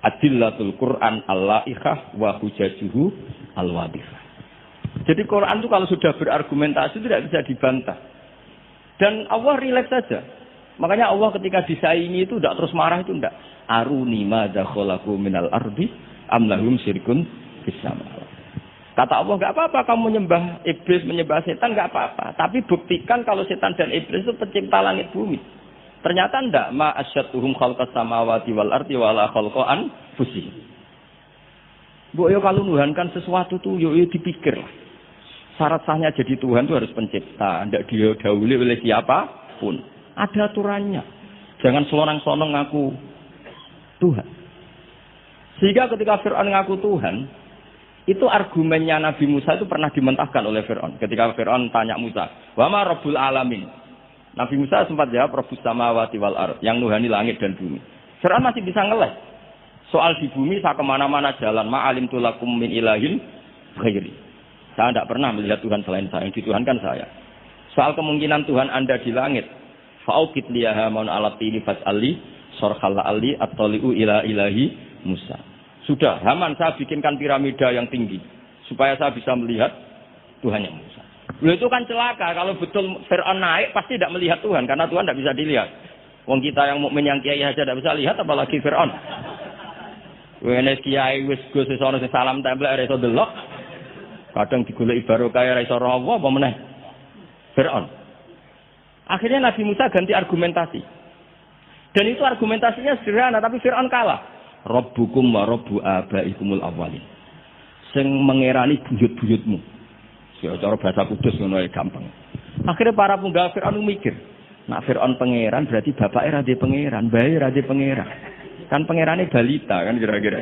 adillatul Quran al-la'ikhah wa hujajuhu al-wadihah. Jadi Quran itu kalau sudah berargumentasi tidak bisa dibantah. Dan Allah rileks saja. Makanya Allah ketika disaingi itu tidak terus marah itu tidak. Aruni madza khalaqu minal ardi am lahum syirkun fis samawati. Kata Allah, enggak apa-apa kamu menyembah iblis, menyembah setan enggak apa-apa. Tapi buktikan kalau setan dan iblis itu pencipta langit bumi. Ternyata enggak, ma asyatuhum khalqas samawati wal ardi wala khalqan fusi. Bu yo kalau nuhankan sesuatu tuh yo dipikir. Syarat sahnya jadi Tuhan itu harus pencipta, enggak didahului oleh siapapun. Ada aturannya. Jangan selonang-selonang ngaku Tuhan. Sehingga ketika Fir'aun ngaku Tuhan, itu argumennya Nabi Musa itu pernah dimentahkan oleh Fir'aun. Ketika Fir'aun tanya Musa, wa ma rabbul alamin? Nabi Musa sempat jawab rabbus samawati wal ard, yang nuhani langit dan bumi. Fir'aun masih bisa ngeles. Soal di bumi saya kemana-mana jalan, ma'alim tulakum min ilahin ghairi. Saya tidak pernah melihat Tuhan selain saya, yang dituhankan saya. Soal kemungkinan Tuhan Anda di langit, fa'ukit liyaha maun alatini fas'ali sorkhalla ali at-toli'u ila ilahi Musa. Sudah, Haman saya bikinkan piramida yang tinggi supaya saya bisa melihat Tuhannya Musa. Itu kan celaka kalau betul Fir'aun naik pasti tidak melihat Tuhan karena Tuhan tidak bisa dilihat. Wong kita yang mukmin yang kiai aja tidak bisa lihat apalagi Fir'aun. Wene kiai wis Gus wis ana sing salam tempel ora iso delok. Kadang digoleki barokah ora iso roh apa meneh. Fir'aun. Akhirnya Nabi Musa ganti argumentasi. Dan itu argumentasinya sederhana tapi Fir'aun kalah. Rabbukum wa rabbu abaikumul awwalin. Sing mengerani buyut-buyutmu. Cara bahasa kudus ngono ae gampang. Akhirnya para punggawa Fir'aun mikir, nak Fir'aun pangeran berarti bapake ra dhe pangeran, bae ra dhe pangeran. Kan pangerane balita kan kira-kira.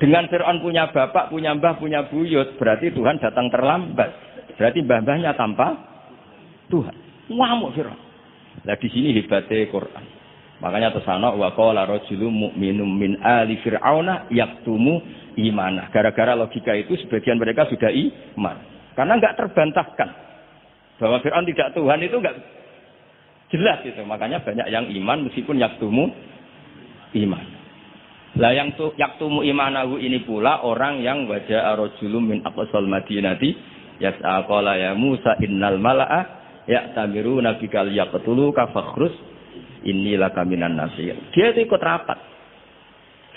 Dengan Fir'aun punya bapak, punya mbah, punya buyut, berarti Tuhan datang terlambat. Berarti mbah-mbahnya tanpa Tuhan. Ngamuk Fir'aun. Lah di sini hebatnya Quran. Makanya tersana wa qala rajulun mu'minun min ali fir'auna yaktumu imanah. Gara-gara logika itu sebagian mereka sudah iman. Karena enggak terbantahkan bahwa Fir'aun tidak Tuhan itu enggak jelas itu. Makanya banyak yang iman meskipun yaktumu iman. Lah yang yaktumu imanahu ini pula orang yang wajah rajulun min aqsal madinati yas'a qala ya Musa innal mala'a ya'tamiruna bikal yaqtuluka fakhrus inilah kaminan nasir. Dia itu ikut rapat.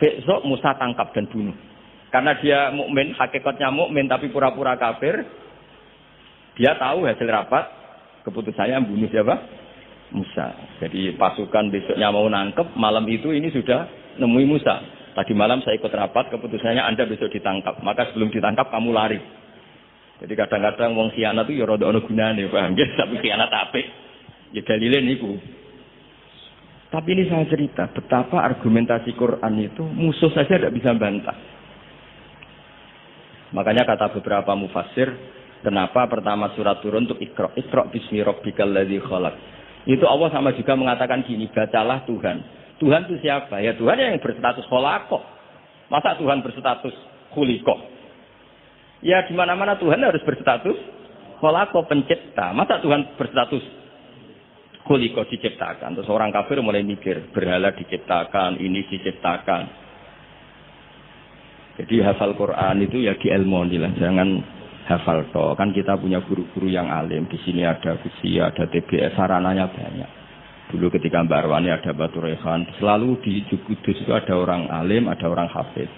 Besok Musa tangkap dan bunuh. Karena dia mukmin, hakikatnya mukmin tapi pura-pura kafir. Dia tahu hasil rapat, keputusannya bunuh siapa? Musa. Jadi pasukan besoknya mau nangkep, malam itu ini sudah nemui Musa. Tadi malam saya ikut rapat, keputusannya Anda besok ditangkap. Maka sebelum ditangkap kamu lari. Jadi kadang-kadang wong khianat itu ya rada ana gunane, paham nggih? Tapi khianat apik. Ya dalile niku. Tapi ini saya cerita betapa argumentasi Quran itu musuh saja tidak bisa bantah. Makanya kata beberapa mufassir, kenapa pertama surat turun untuk Iqra bismi rabbikal ladzi khalaq. Itu Allah sama juga mengatakan gini, bacalah Tuhan. Tuhan itu siapa? Ya Tuhan yang berstatus khalaqah. Masa Tuhan berstatus khuliqah? Ya di mana-mana Tuhan harus berstatus khalaqah, pencipta. Masa Tuhan berstatus Khuliqa diciptakan. Terus orang kafir mulai mikir, berhala diciptakan, ini diciptakan. Jadi hafal Quran itu ya diilmoni lah, jangan hafal toh. Kan kita punya guru-guru yang alim. Di sini ada Fusia, ada TBS, sarananya banyak. Dulu ketika Mbak Arwani ada Batu Rehan, selalu di Kudus itu ada orang alim, ada orang hafid.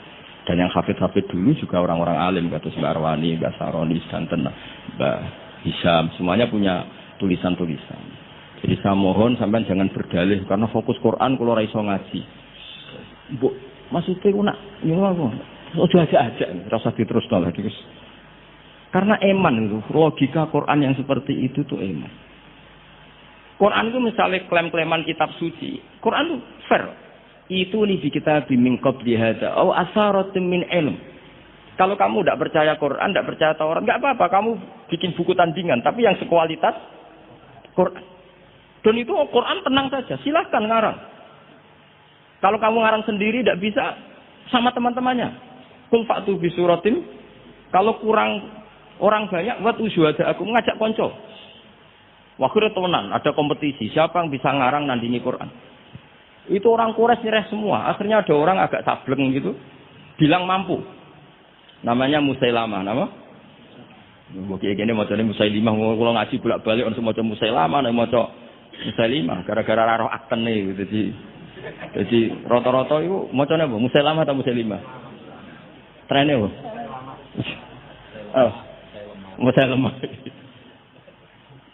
Dan yang hafid-hafid dulu juga orang-orang alim, kata Mbak Arwani, Mbak Saroni, Santen, Mbak Hisham, semuanya punya tulisan-tulisan. Jadi saya mohon sampean jangan berdalih karena fokus Quran kalau ora iso ngaji. Mbok maksudnya ku nak ngono. Ojo aja-aja, rasa diterusno lagi. Karena eman itu, logika Quran yang seperti itu tuh eman. Quran itu misalnya klaim-klaiman kitab suci. Quran itu fair. Itu nih di kitab min qabli hadza au asaratum min ilm. Kalau kamu tidak percaya Quran, tidak percaya Taurat, enggak apa-apa, kamu bikin buku tandingan, tapi yang sekualitas Quran. Dan itu Quran tenang saja, silahkan ngarang. Kalau kamu ngarang sendiri tidak bisa sama teman-temannya. Kul fa'tu bi suratin. Kalau kurang orang banyak, buat usyuhada aku ngajak konco. Waktu temenan, ada kompetisi. Siapa yang bisa ngarang nandingi Quran? Itu orang Quraisy nyerah semua. Akhirnya ada orang agak sableng gitu, bilang mampu. Namanya Musailamah, nama? Bagi ini macamnya Musailimah. Kalau ngaji bolak-balik orang semua Musailamah, nama macam Musailimah. Gara-gara roh akten nih, gitu. Jadi rata-rata itu macamnya apa? Musailamah atau Musailimah? Trennya apa? Oh, Musailamah.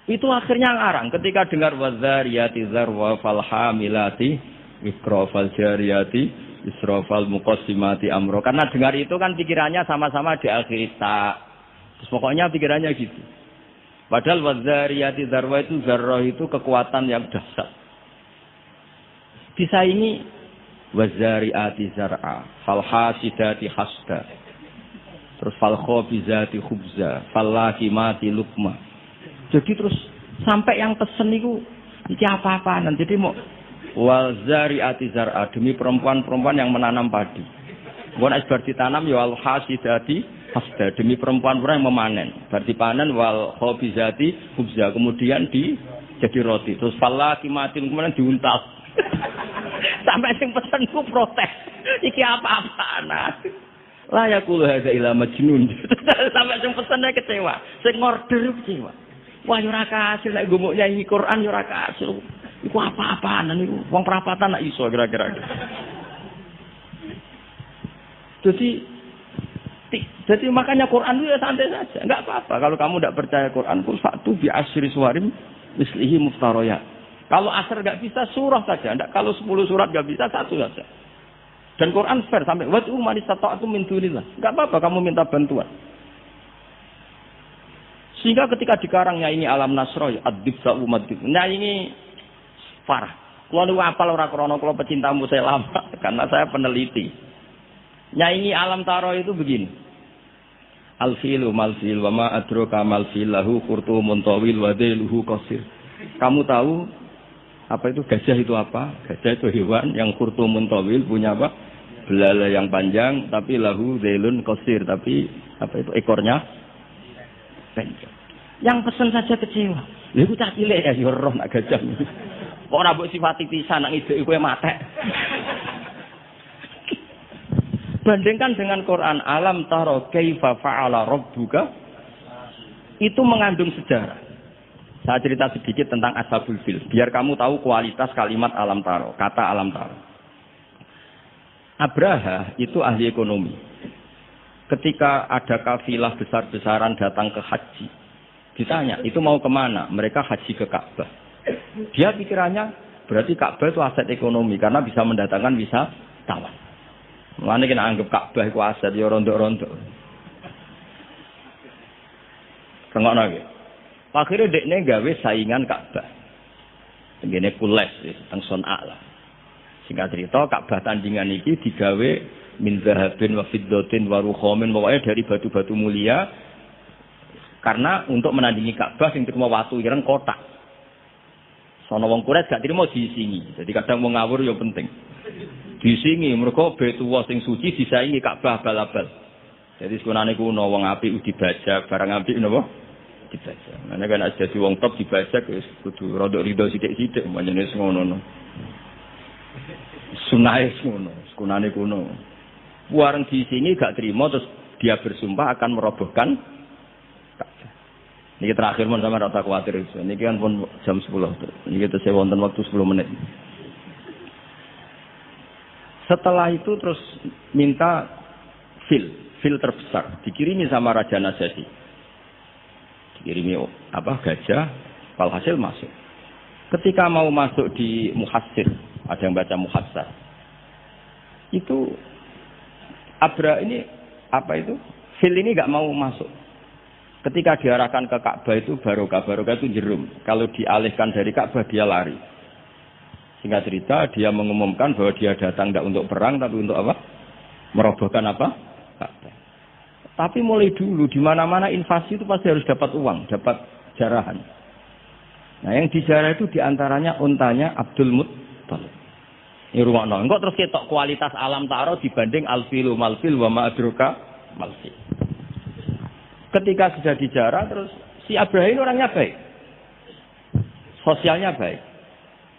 Itu akhirnya ngarang ketika dengar wadzariyati zarwa fal hamilati ikra fal jariyati isra fal muqassimati amro. Karena dengar itu kan pikirannya sama-sama diakhiri ta. Terus pokoknya pikirannya gitu. Padahal wadzariyati zarwa itu zarrah itu kekuatan yang dahsyat. Disaingi wadzariyati zar'a fal hasidati hasda. Terus fal khabizati khubza fal lakimati lukma. Jadi terus sampai yang pesen itu iki apa-apaan. Jadi mau wal zari'ati zar'a demi perempuan-perempuan yang menanam padi. Bukan asbar ditanam ya al hasidati hasda demi perempuan-perempuan yang memanen. Berarti panen wal khabizati khubza kemudian jadi roti. Terus falaki mati kemudian diuntas. Sampai sing pesen ku protes. Iki apa-apaan. Lah ya kula hadza ila majnun. Sampai sing pesene kecewa, sing ngorder kecewa. Wah yo ora kasil nek gumuk nyanyi Quran yo ora kasil. Iku apa-apaan niku wong perapatan nak iso kira-kira. Jadi makanya Quran itu ya santai saja, enggak apa-apa. Kalau kamu tidak percaya Quran, kul fa'tu bi asyri suwarim mislihi muftaraya. Kalau asar enggak bisa surah saja, enggak kalau 10 surat enggak bisa satu saja. Dan Quran fair sampai wad'u man istata'tum min dunillah. Enggak apa-apa kamu minta bantuan. Sehingga ketika dikarangnya ini alam nasroy, ad-dibsa umadib. Nah ini parah. Kalau lu apal orang krono, kalau pecinta musai lama, karena saya peneliti. Nyanyi alam taro itu begini. Al-filu mal-fil, wa ma adroka mal-fil, lahu kurtu muntawil, wa deluhu qasir. Kamu tahu apa itu gajah itu apa? Gajah itu hewan yang kurtu muntawil, punya apa? Belalai yang panjang, tapi lahu delun qasir. Tapi apa itu ekornya? Yang pesen saja kecewa. Lha iku cah cilik ya yo roh nak gajah. Kok ora mbok sifati pisan nak ngidek kowe matek. Bandingkan dengan Quran alam taro kaifa fa'ala rabbuka itu mengandung sejarah. Saya cerita sedikit tentang Ashabul Fil biar kamu tahu kualitas kalimat alam taro, kata alam taro. Abraha itu ahli ekonomi. Ketika ada kafilah besar-besaran datang ke haji, ditanya, itu mau kemana? Mereka haji ke Ka'bah. Dia pikirannya, berarti Ka'bah itu aset ekonomi, karena bisa mendatangkan wisatawan. Makanya kita anggap Ka'bah itu aset, ya rontok-rontok. Tengok lagi. Akhirnya dekne gawe saingan Ka'bah. Begini pules, tentang son'a lah. Singkat cerita, Ka'bah tandingan ini digawe min zahabin wa fiddatin wa rukhamin, pokoknya dari batu-batu mulia karena untuk menandingi Ka'bah sing terima watu ireng kotak. Sono wong Quraisy gak terima diisingi. Jadi kadang wong ngawur ya penting. Diisingi mergo betuwa sing suci disaingi Ka'bah bal-bal. Jadi sekunane kuno wong apik dibajak, barang apik napa? dibajak. Mana kan ada di wong top dibajak wis kudu rodok rido sithik-sithik manjane ngono. Sunahe ngono, sunane kuno. Wareng di sini gak terima terus dia bersumpah akan merobohkan Ka'bah. Niki terakhir mon sama rata kuwatir itu. Niki kan pun jam 10. Niki tesih wonten waktu 10 menit. Setelah itu terus minta fil terbesar dikirimi sama Raja Najasyi. Dikirimi gajah, walhasil masuk. Ketika mau masuk di Muhassir, ada yang baca Muhassar. Itu Abra ini fil ini enggak mau masuk. Ketika diarahkan ke Ka'bah itu barokah itu jerum. Kalau dialihkan dari Ka'bah dia lari. Singkat cerita dia mengumumkan bahwa dia datang tidak untuk perang tapi untuk apa? Merobohkan apa? Ka'bah. Tapi mulai dulu di mana-mana invasi itu pasti harus dapat uang, dapat jarahan. Nah yang dijarah itu diantaranya untanya Abdul Muttalib. Ini rumah nong. Kok terus ketok kualitas alam ta'aruf dibanding alfilu malfil wa ma'adruka malfil. Ketika sudah dijarah terus si Abraham orangnya baik. Sosialnya baik.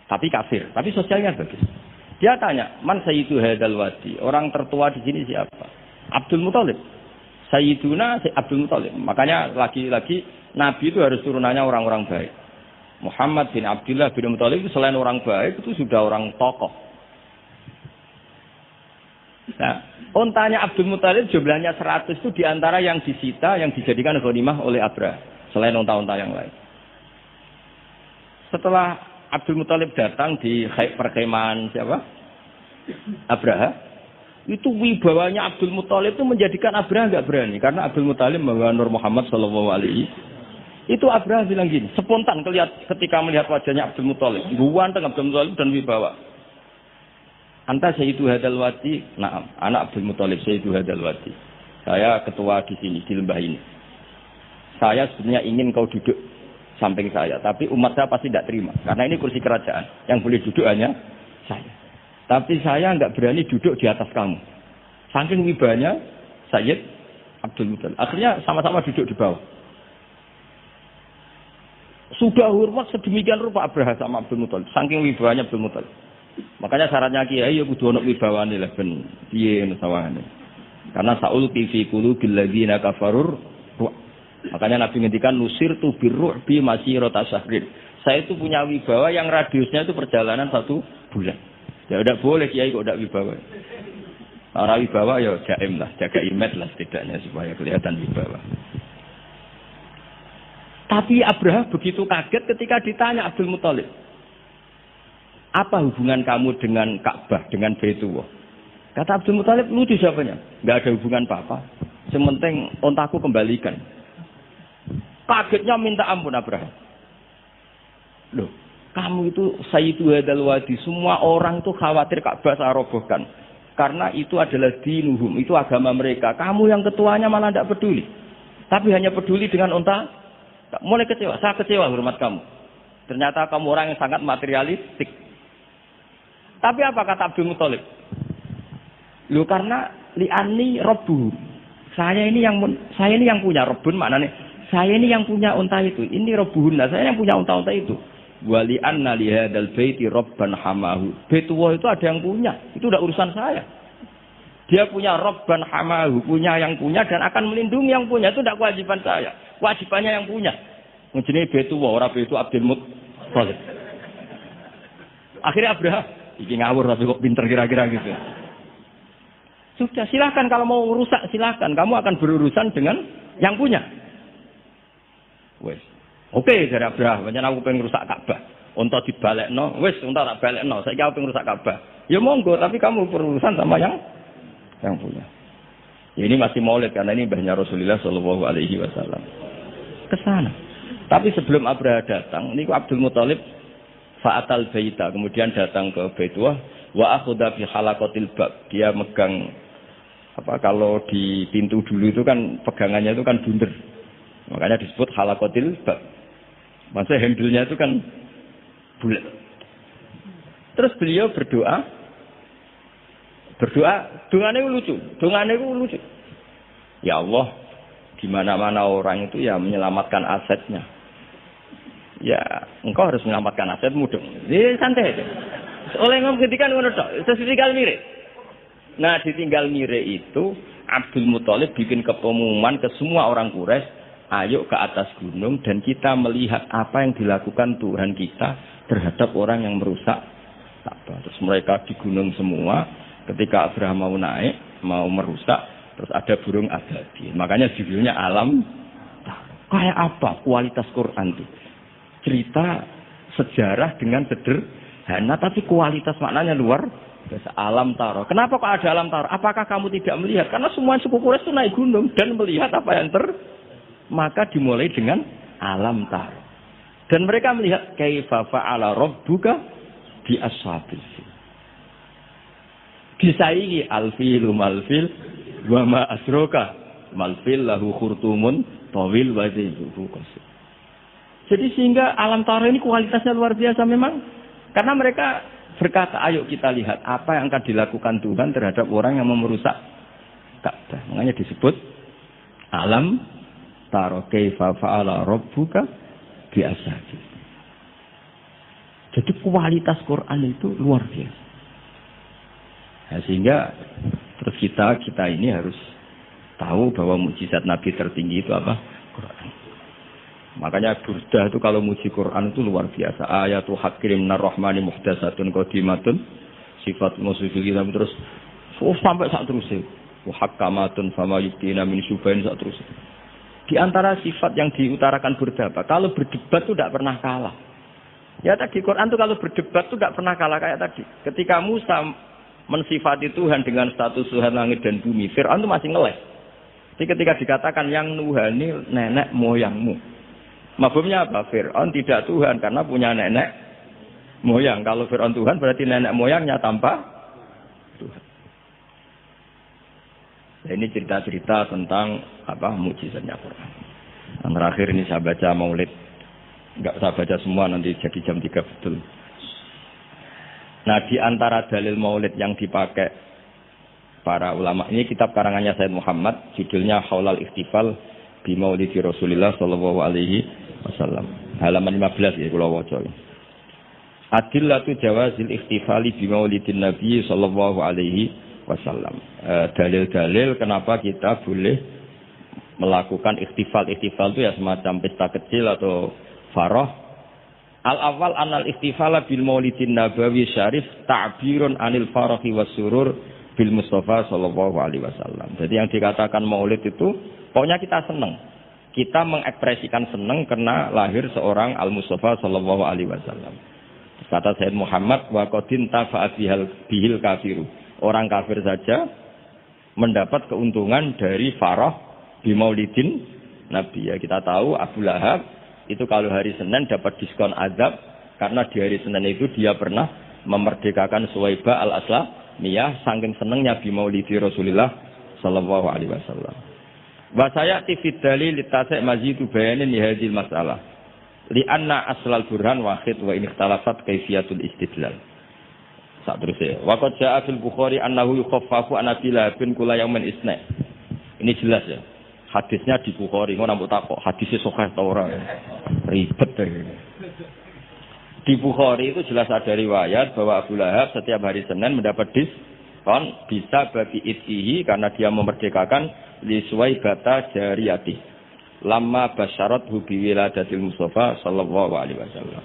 Tapi kafir, tapi sosialnya bagus. Dia tanya, "Man sayyidu hadzal wadi?" Orang tertua di sini siapa? Abdul Muthalib. Sayyiduna Abdul Muthalib. Makanya lagi-lagi Nabi itu harus turunannya orang-orang baik. Muhammad bin Abdullah bin Muthalib itu selain orang baik itu sudah orang tokoh. Nah, untanya Abdul Muthalib jumlahnya 100 itu diantara yang disita, yang dijadikan ghanimah oleh Abraha. Selain unta-unta yang lain. Setelah Abdul Muthalib datang di perkemahan siapa? Abraha. Itu wibawanya Abdul Muthalib itu menjadikan Abraha enggak berani. Karena Abdul Muthalib membawa Nur Muhammad sallallahu alaihi. Itu Abraha bilang gini, spontan ketika melihat wajahnya Abdul Muthalib. Guanteng Abdul Muthalib dan wibawa. Anta sayyidu hadzal wadi, na'am. Anak Abdul Muthalib sayyidu hadzal wadi. Saya ketua di sini, di lembah ini. Saya sebenarnya ingin kau duduk samping saya, tapi umat saya pasti tidak terima. Karena ini kursi kerajaan, yang boleh duduk hanya saya. Tapi saya enggak berani duduk di atas kamu. Saking wibanya Sayyid Abdul Muthalib. Akhirnya sama-sama duduk di bawah. Sudah hormat sedemikian rupa Abraha sama Abdul Muthalib. Saking wibawanya Abdul Muthalib. Makanya syaratnya kiai ya kudu ono wibawane lah ben piye sawane. Karena saul fi qulubil ladzina kafarur. Makanya Nabi ngendikan nusirtu birruh bi masirata syahrin. Saya itu punya wibawa yang radiusnya itu perjalanan 1 bulan. Ya udah boleh kiai kok ndak wibawa. Ora wibawa ya jaim lah, jaga image lah setidaknya supaya kelihatan wibawa. Tapi Abraha begitu kaget ketika ditanya Abdul Muthalib. Apa hubungan kamu dengan Ka'bah, dengan Baitullah? Kata Abdul Muthalib, lucu siapanya? Enggak ada hubungan apa-apa. Sementing ontaku kembalikan. Kagetnya minta ampun Abraha. Loh, kamu itu sayyidu hadzal wadi. Semua orang itu khawatir Ka'bah saya robohkan. Karena itu adalah dinuhum, itu agama mereka. Kamu yang ketuanya malah tidak peduli. Tapi hanya peduli dengan onta. Mulai kecewa, saya kecewa hormat kamu. Ternyata kamu orang yang sangat materialistik. Tapi apa kata Abdul Muthalib? Loh karena li'ani robbu. Saya ini yang punya robun maknanya. Saya ini yang punya unta itu. Ini robbuhunna. Saya yang punya unta-unta itu. Wa li'anna li hadzal baiti robban hamahu. Baitullah itu ada yang punya. Itu udah urusan saya. Dia punya robban hamahu, punya yang punya dan akan melindungi yang punya. Itu tidak kewajiban saya. Wajibannya yang punya. Jenenge Baitullah, ora Baitu Abdul Muthalib. Akhirnya Abraha iki ngawur tapi kok pinter kira-kira gitu. Sudah silakan kalau mau rusak silakan. Kamu akan berurusan dengan yang punya. Wes. Oke, dari Abraha, pancen aku pengen rusak Ka'bah. Unta dibalekno, wes unta tak balekno. Saiki aku pengen rusak Ka'bah. Ya monggo, tapi kamu berurusan sama yang punya. Ya, ini masih maulid karena ini mbahnya Rasulullah sallallahu alaihi wasallam. Ke sana. Tapi sebelum Abraha datang, niku Abdul Muthalib fa'atal baita, kemudian datang ke Baitullah wa akhudha bi halaqatil bab. Dia megang kalau di pintu dulu itu kan pegangannya itu kan bunder. Makanya disebut halaqatil bab. Maksudnya handle-nya itu kan bulat. Terus beliau berdoa, dongane lucu. Ya Allah, Di mana-mana orang itu ya menyelamatkan asetnya. Ya, engkau harus menyelamatkan asetmu dong. Santai aja. Oleh ngomong ketika ngono tok, sesuai mirip. Nah, ditinggal mirip itu Abdul Muthalib bikin pengumuman ke semua orang Quraisy, ayo ke atas gunung dan kita melihat apa yang dilakukan Tuhan kita terhadap orang yang merusak Ka'bah. Terus mereka di gunung semua, ketika Abraham mau naik, mau merusak, terus ada burung abadi. Makanya judulnya Alam. Kayak apa kualitas Quran itu? Cerita sejarah dengan sederhana, tapi kualitas maknanya luar biasa. Alam taro. Kenapa kok ada alam taro? Apakah kamu tidak melihat? Karena semua suku Quraisy itu naik gunung dan melihat apa yang maka dimulai dengan alam taro. Dan mereka melihat kaifa fa'ala rabbuka bi ashabil fil. Disaingi alfilu malfil wa ma asroka malfil lahu khurtumun tawil wa zaiduhu qasir. Jadi sehingga alam taro ini kualitasnya luar biasa memang. Karena mereka berkata, ayo kita lihat apa yang akan dilakukan Tuhan terhadap orang yang merusak Ka'bah. Makanya disebut alam taro kaifa fa'ala rabbuka bi ashabil. Jadi kualitas Quran itu luar biasa. Nah, sehingga terus kita ini harus tahu bahwa mukjizat Nabi tertinggi itu apa? Quran. Makanya Burdah itu kalau muji Quran itu luar biasa. Ayatul hakim minar rahmani muhdatsatun qadimatun sifat musifil kita terus sampai saat terus ya. Muhakkamatun fama yubtina min syubain saat terus. Di antara sifat yang diutarakan Burdah apa? Kalau berdebat itu tidak pernah kalah. Ya tadi Quran itu kalau berdebat itu tidak pernah kalah kayak tadi. Ketika Musa mensifati Tuhan dengan status Tuhan langit dan bumi, Fir'aun itu masih ngeleh. Jadi ketika dikatakan yang nuhani nenek moyangmu, mafhumnya apa? Fir'aun tidak Tuhan karena punya nenek moyang. Kalau Fir'aun Tuhan berarti nenek moyangnya tanpa Tuhan. Nah, ini cerita-cerita tentang apa mukjizatnya Quran. Yang terakhir ini saya baca Maulid. Enggak saya baca semua nanti jadi jam 3 betul. Nah, di antara dalil Maulid yang dipakai para ulama ini kitab karangannya Sayyid Muhammad, judulnya Haulal Ikhtifal bi Maulidi Rasulillah sallallahu alaihi wasallam. Halaman 15 ya kula waca. Adillatu jawazil ikhtifali bi Maulidin Nabi sallallahu alaihi wasallam. Dalil-dalil kenapa kita boleh melakukan ikhtifal. Ikhtifal itu ya semacam pesta kecil atau farah. Al-awwal anal ikhtifala bil Maulidin Nabawi Syarif ta'birun anil farahi was surur bil Mustafa sallallahu alaihi wasallam. Jadi yang dikatakan Maulid itu pokoknya kita senang. Kita mengekspresikan senang karena lahir seorang Al-Mustafa sallallahu alaihi wasallam. Kata Sayyid Muhammad wa qadin tafa'at bihil kafiru. Orang kafir saja mendapat keuntungan dari farah bi Maulidin Nabi. Ya kita tahu Abu Lahab itu kalau hari Senin dapat diskon azab karena di hari Senin itu dia pernah memerdekakan Suwaibah al-Aslamiyah saking senengnya bi Maulidi Rasulillah sallallahu alaihi wasallam. Wa sayati fi dalil litasai mazidu bayanin li hadhil masalah. Li anna aslal burhan wahid wa in ikhtalafat kaifiyatul istidlal. Sak terusé. Wa qad jaa fil Bukhari annahu yukhaffafu an abila bin kula yaumin isna. Ini jelas ya. Hadisnya di Bukhari, ngono mbok takok, hadisnya sahih ta ora? Ribet deh. Di Bukhari itu jelas ada riwayat bahwa Abu Lahab setiap hari Senin mendapat diskon bisa bagi ithihi karena dia memerdekakan li Suwaibata jariyati. Lama basyarat hu bi wiladatil Mustafa sallallahu alaihi wasallam.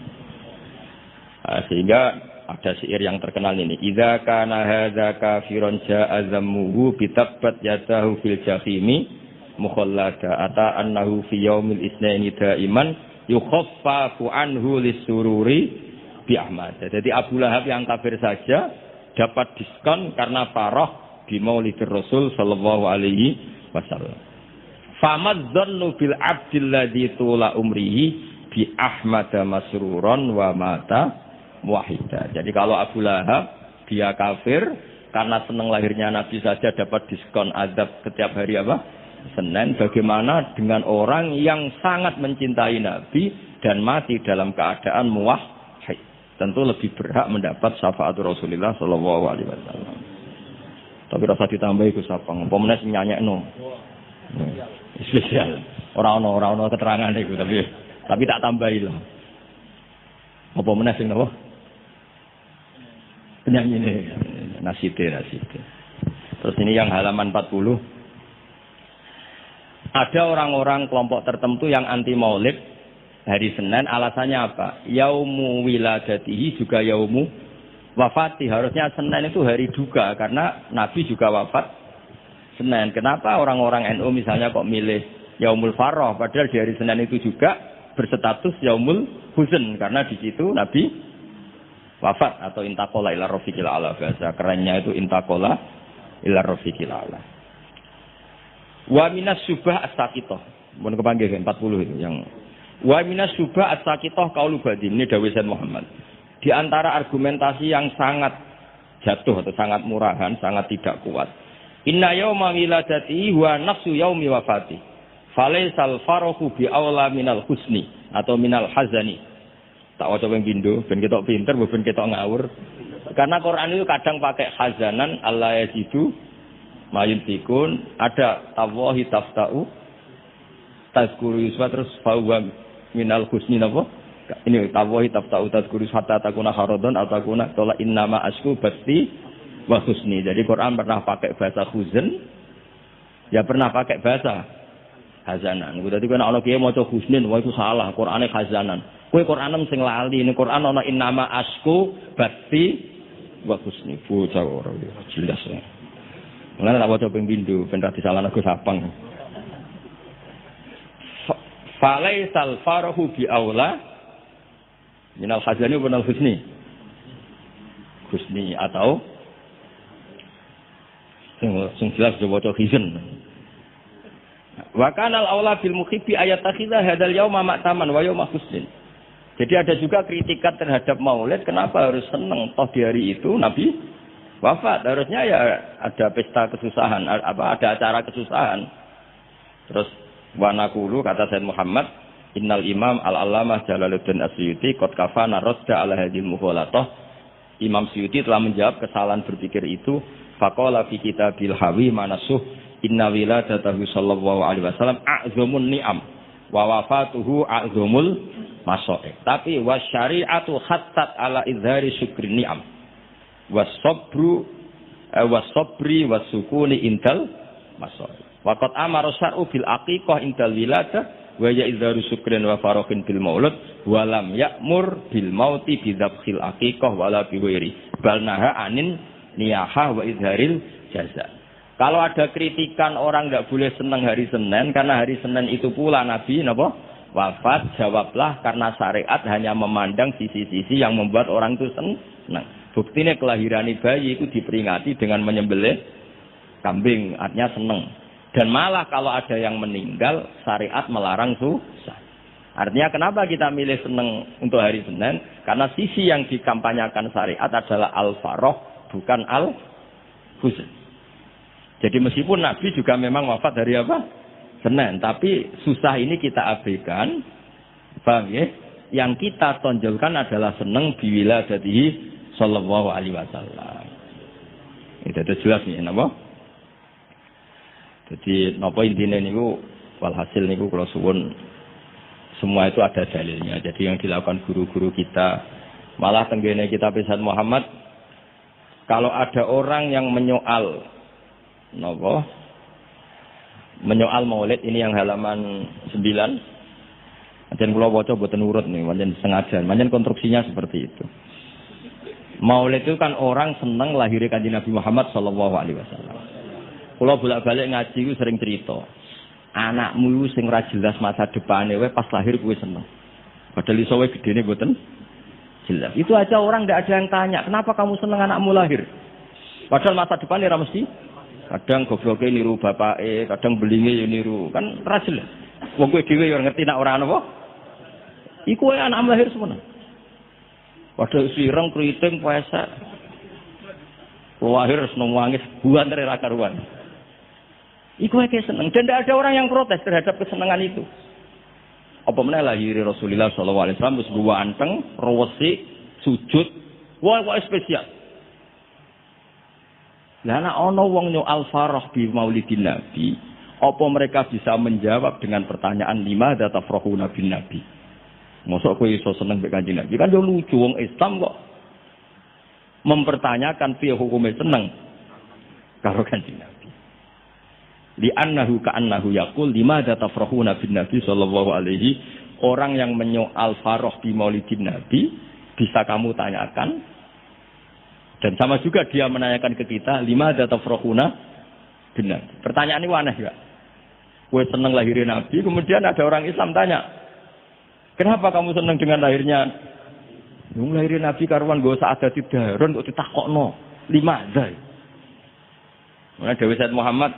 Sehingga ada syair yang terkenal ini. Idza kana hadza kafirun ja'a zammuhu bitabbat yadahu fil jahimi mukhallada ata annahu fi yaumil isnaini daiman yukhaffafu anhu lisururi bi Ahmad. Jadi Abu Lahab yang kafir saja dapat diskon karena farah di Maulidir Rasul sallallahu alaihi wasallam. Famadzannu bil abdil ladzi tula umrihi bi Ahmad masruron wa mata muwahhida. Jadi kalau Abu Lahab dia kafir karena senang lahirnya Nabi saja dapat diskon azab setiap hari apa? Senin. Bagaimana dengan orang yang sangat mencintai Nabi dan mati dalam keadaan muwahhid? Tentu lebih berhak mendapat syafaat Rasulullah sallallahu alaihi wasallam. Tapi rasa ditambah iku sapang, apa meneh sing nyanyekno. Spesial. Ora ono keterangan iku tapi tak tambahi lah. Apa meneh sing napa? Penyanyi ini nasite. Terus ini yang halaman 40. Ada orang-orang kelompok tertentu yang anti maulid hari Senin, alasannya apa? Yaumu wiladatihi juga yaumu wafati. Harusnya Senin itu hari duka karena Nabi juga wafat Senin. Kenapa orang-orang NU misalnya kok milih yaumul farah padahal di hari Senin itu juga berstatus yaumul huzn karena di situ Nabi wafat atau intakola ila rafiqil ala. Bahasa kerennya itu intakola ila rafiqil ala. Wa minas subah as-saqithah. Mun kepanggih 40 itu yang wa minas subah as-saqithah qaulu badi ini dawuh Sayyid Muhammad. Di antara argumentasi yang sangat jatuh atau sangat murahan, sangat tidak kuat. Inna yauma wiladati wa nafsu yaumi wafati. Falaisal farahu bi aula minal husni atau minal hazani. Tak waca ping pindho ben ketok pinter ben ketok ngawur. Karena Quran itu kadang pakai hazanan Allah yazidu mayuntikun, ada tawahi taftau tazkuru yuswa terus fawa minal husni napa? Ini tawahi taftau tazkuru hatta takuna haradon atau takuna tola innama asku basti wa husni. Jadi Quran pernah pakai bahasa huzn, ya pernah pakai bahasa hazanan. Dadi kena ana kiye maca husnin, wah itu salah, Qurane hazanan. Kowe Quranem sing lali, ini Quran ana innama asku basti wa husni. Bocah ora jelas. Mulane tak waca ping pindho ben ra disalahno Gus Sapang. Falaisal farahu bi aula minal hazani wa minal husni. Husni atau sing jelas waca hizn. Wa kana al-aula bil muhibbi ayat takhidha hadzal yauma ma'taman wa yauma husnin. Jadi ada juga kritikan terhadap Maulid, kenapa harus senang toh di hari itu Nabi wafat, harusnya ya ada pesta kesusahan, ada acara kesusahan. Terus wanakulu kata Sayyid Muhammad, innal imam al-allamah Jalaluddin Asyuti qad kafana radda ala hadhil mughalatah. Imam Syuuti telah menjawab kesalahan berpikir itu. Faqala fi kitabil hawi manasuh inna wiladatahu sallallahu alaihi wasallam a'zamun ni'am wa wafatuhu a'zamul masaib. Tapi wasyari'atu khattat ala izhari syukri ni'am. Wasabru wasabri wasukuni intal masaib. Waqad amara syar'u bil aqiqah intal wiladah wa ya idzaru syukrin wa farahin bil maulud wa lam ya'mur bil mauti bi dzabhil aqiqah wala bi ghairi bal naha anin niyahah wa izharil jaza. Kalau ada kritikan orang enggak boleh senang hari Senin karena hari Senin itu pula Nabi napa wafat, jawablah karena syariat hanya memandang sisi-sisi yang membuat orang itu senang. Buktinya kelahiran bayi itu diperingati dengan menyembelih kambing, artinya senang. Dan malah kalau ada yang meninggal, syariat melarang susah. Artinya kenapa kita milih senang untuk hari Senin? Karena sisi yang dikampanyakan syariat adalah al-farah, bukan al-huzn. Jadi meskipun Nabi juga memang wafat hari apa? Senin. Tapi susah ini kita abaikan. Paham ya? Yang kita tonjolkan adalah senang biwiladatihi sallallahu alaihi wasallam. Itu jelas nih, napa? Jadi napa intine niku walhasil niku kula suwun semua itu ada dalilnya. Jadi yang dilakukan guru-guru kita, malah tenggene kita Sayyid Muhammad, kalau ada orang yang menyoal napa? Menyoal Maulid ini yang halaman 9. Ajen kula waca mboten urut nih, pancen sengaja. Pancen konstruksinya seperti itu. Maulid itu kan orang senang lahirnya Kanjeng Nabi Muhammad sallallahu alaihi wasallam. Kula bolak-balik ngaji ku sering cerita. Anakmu sing ora jelas masa depane wae pas lahir kuwi seneng. Padahal iso wae gedene mboten jelas. Itu aja orang enggak ada yang tanya, "Kenapa kamu seneng anakmu lahir?" Padahal masa depannya ora mesti. Kadang gobloke niru bapake, kadang belinge yo niru. Kan ora jelas. Wong kowe dhewe yo ngerti nek ora napa. Iku wae anakmu lahir semana. Padahal sireng kriting puasa. Lahir seneng wangis buan dari ra karuan. Iku wae seneng. Dan tidak ada orang yang protes terhadap kesenangan itu. Apa meneh lahir Rasulullah sallallahu alaihi wasallam wis buwa anteng, resik, sujud. Wah, kok spesial. Lah ana wong nyoal farah bi Maulidin Nabi, Apa mereka bisa menjawab dengan pertanyaan lima tafrahuna bin Nabi? Mosok kowe iso seneng mek Kanjeng Nabi? Kan yo lucu wong Islam kok mempertanyakan piye hukume seneng karo Kanjeng Nabi. Li annahu ka'annahu yaqul lima tafrahuna bin Nabi sallallahu alaihi. Orang yang menyoal farah di Maulidin Nabi bisa kamu tanyakan. Dan sama juga dia menanyakan ke kita, lima tafrahuna bin Nabi. Pertanyaan ini aneh ya. Gue seneng lahirin Nabi, kemudian ada orang Islam tanya, kenapa kamu seneng dengan lahirnya? Yang lahirin Nabi karuan gue saat ada tidaron, kok ditakokno. Lima zai. Mana Dewi Said Muhammad,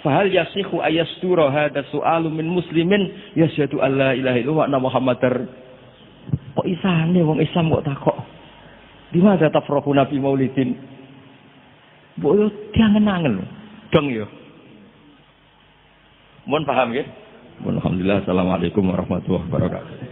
fahal yasihu ayastura hada su'alu min muslimin yasyadu alla ilaha illallah wa anna muhammadar. Kok isane wong Islam kok takok? Di mana tafrahu Nabi Maulidin? Mbok yo diangen-angen. Dong yo. Mohon paham ya? Alhamdulillah. Assalamualaikum warahmatullahi wabarakatuh.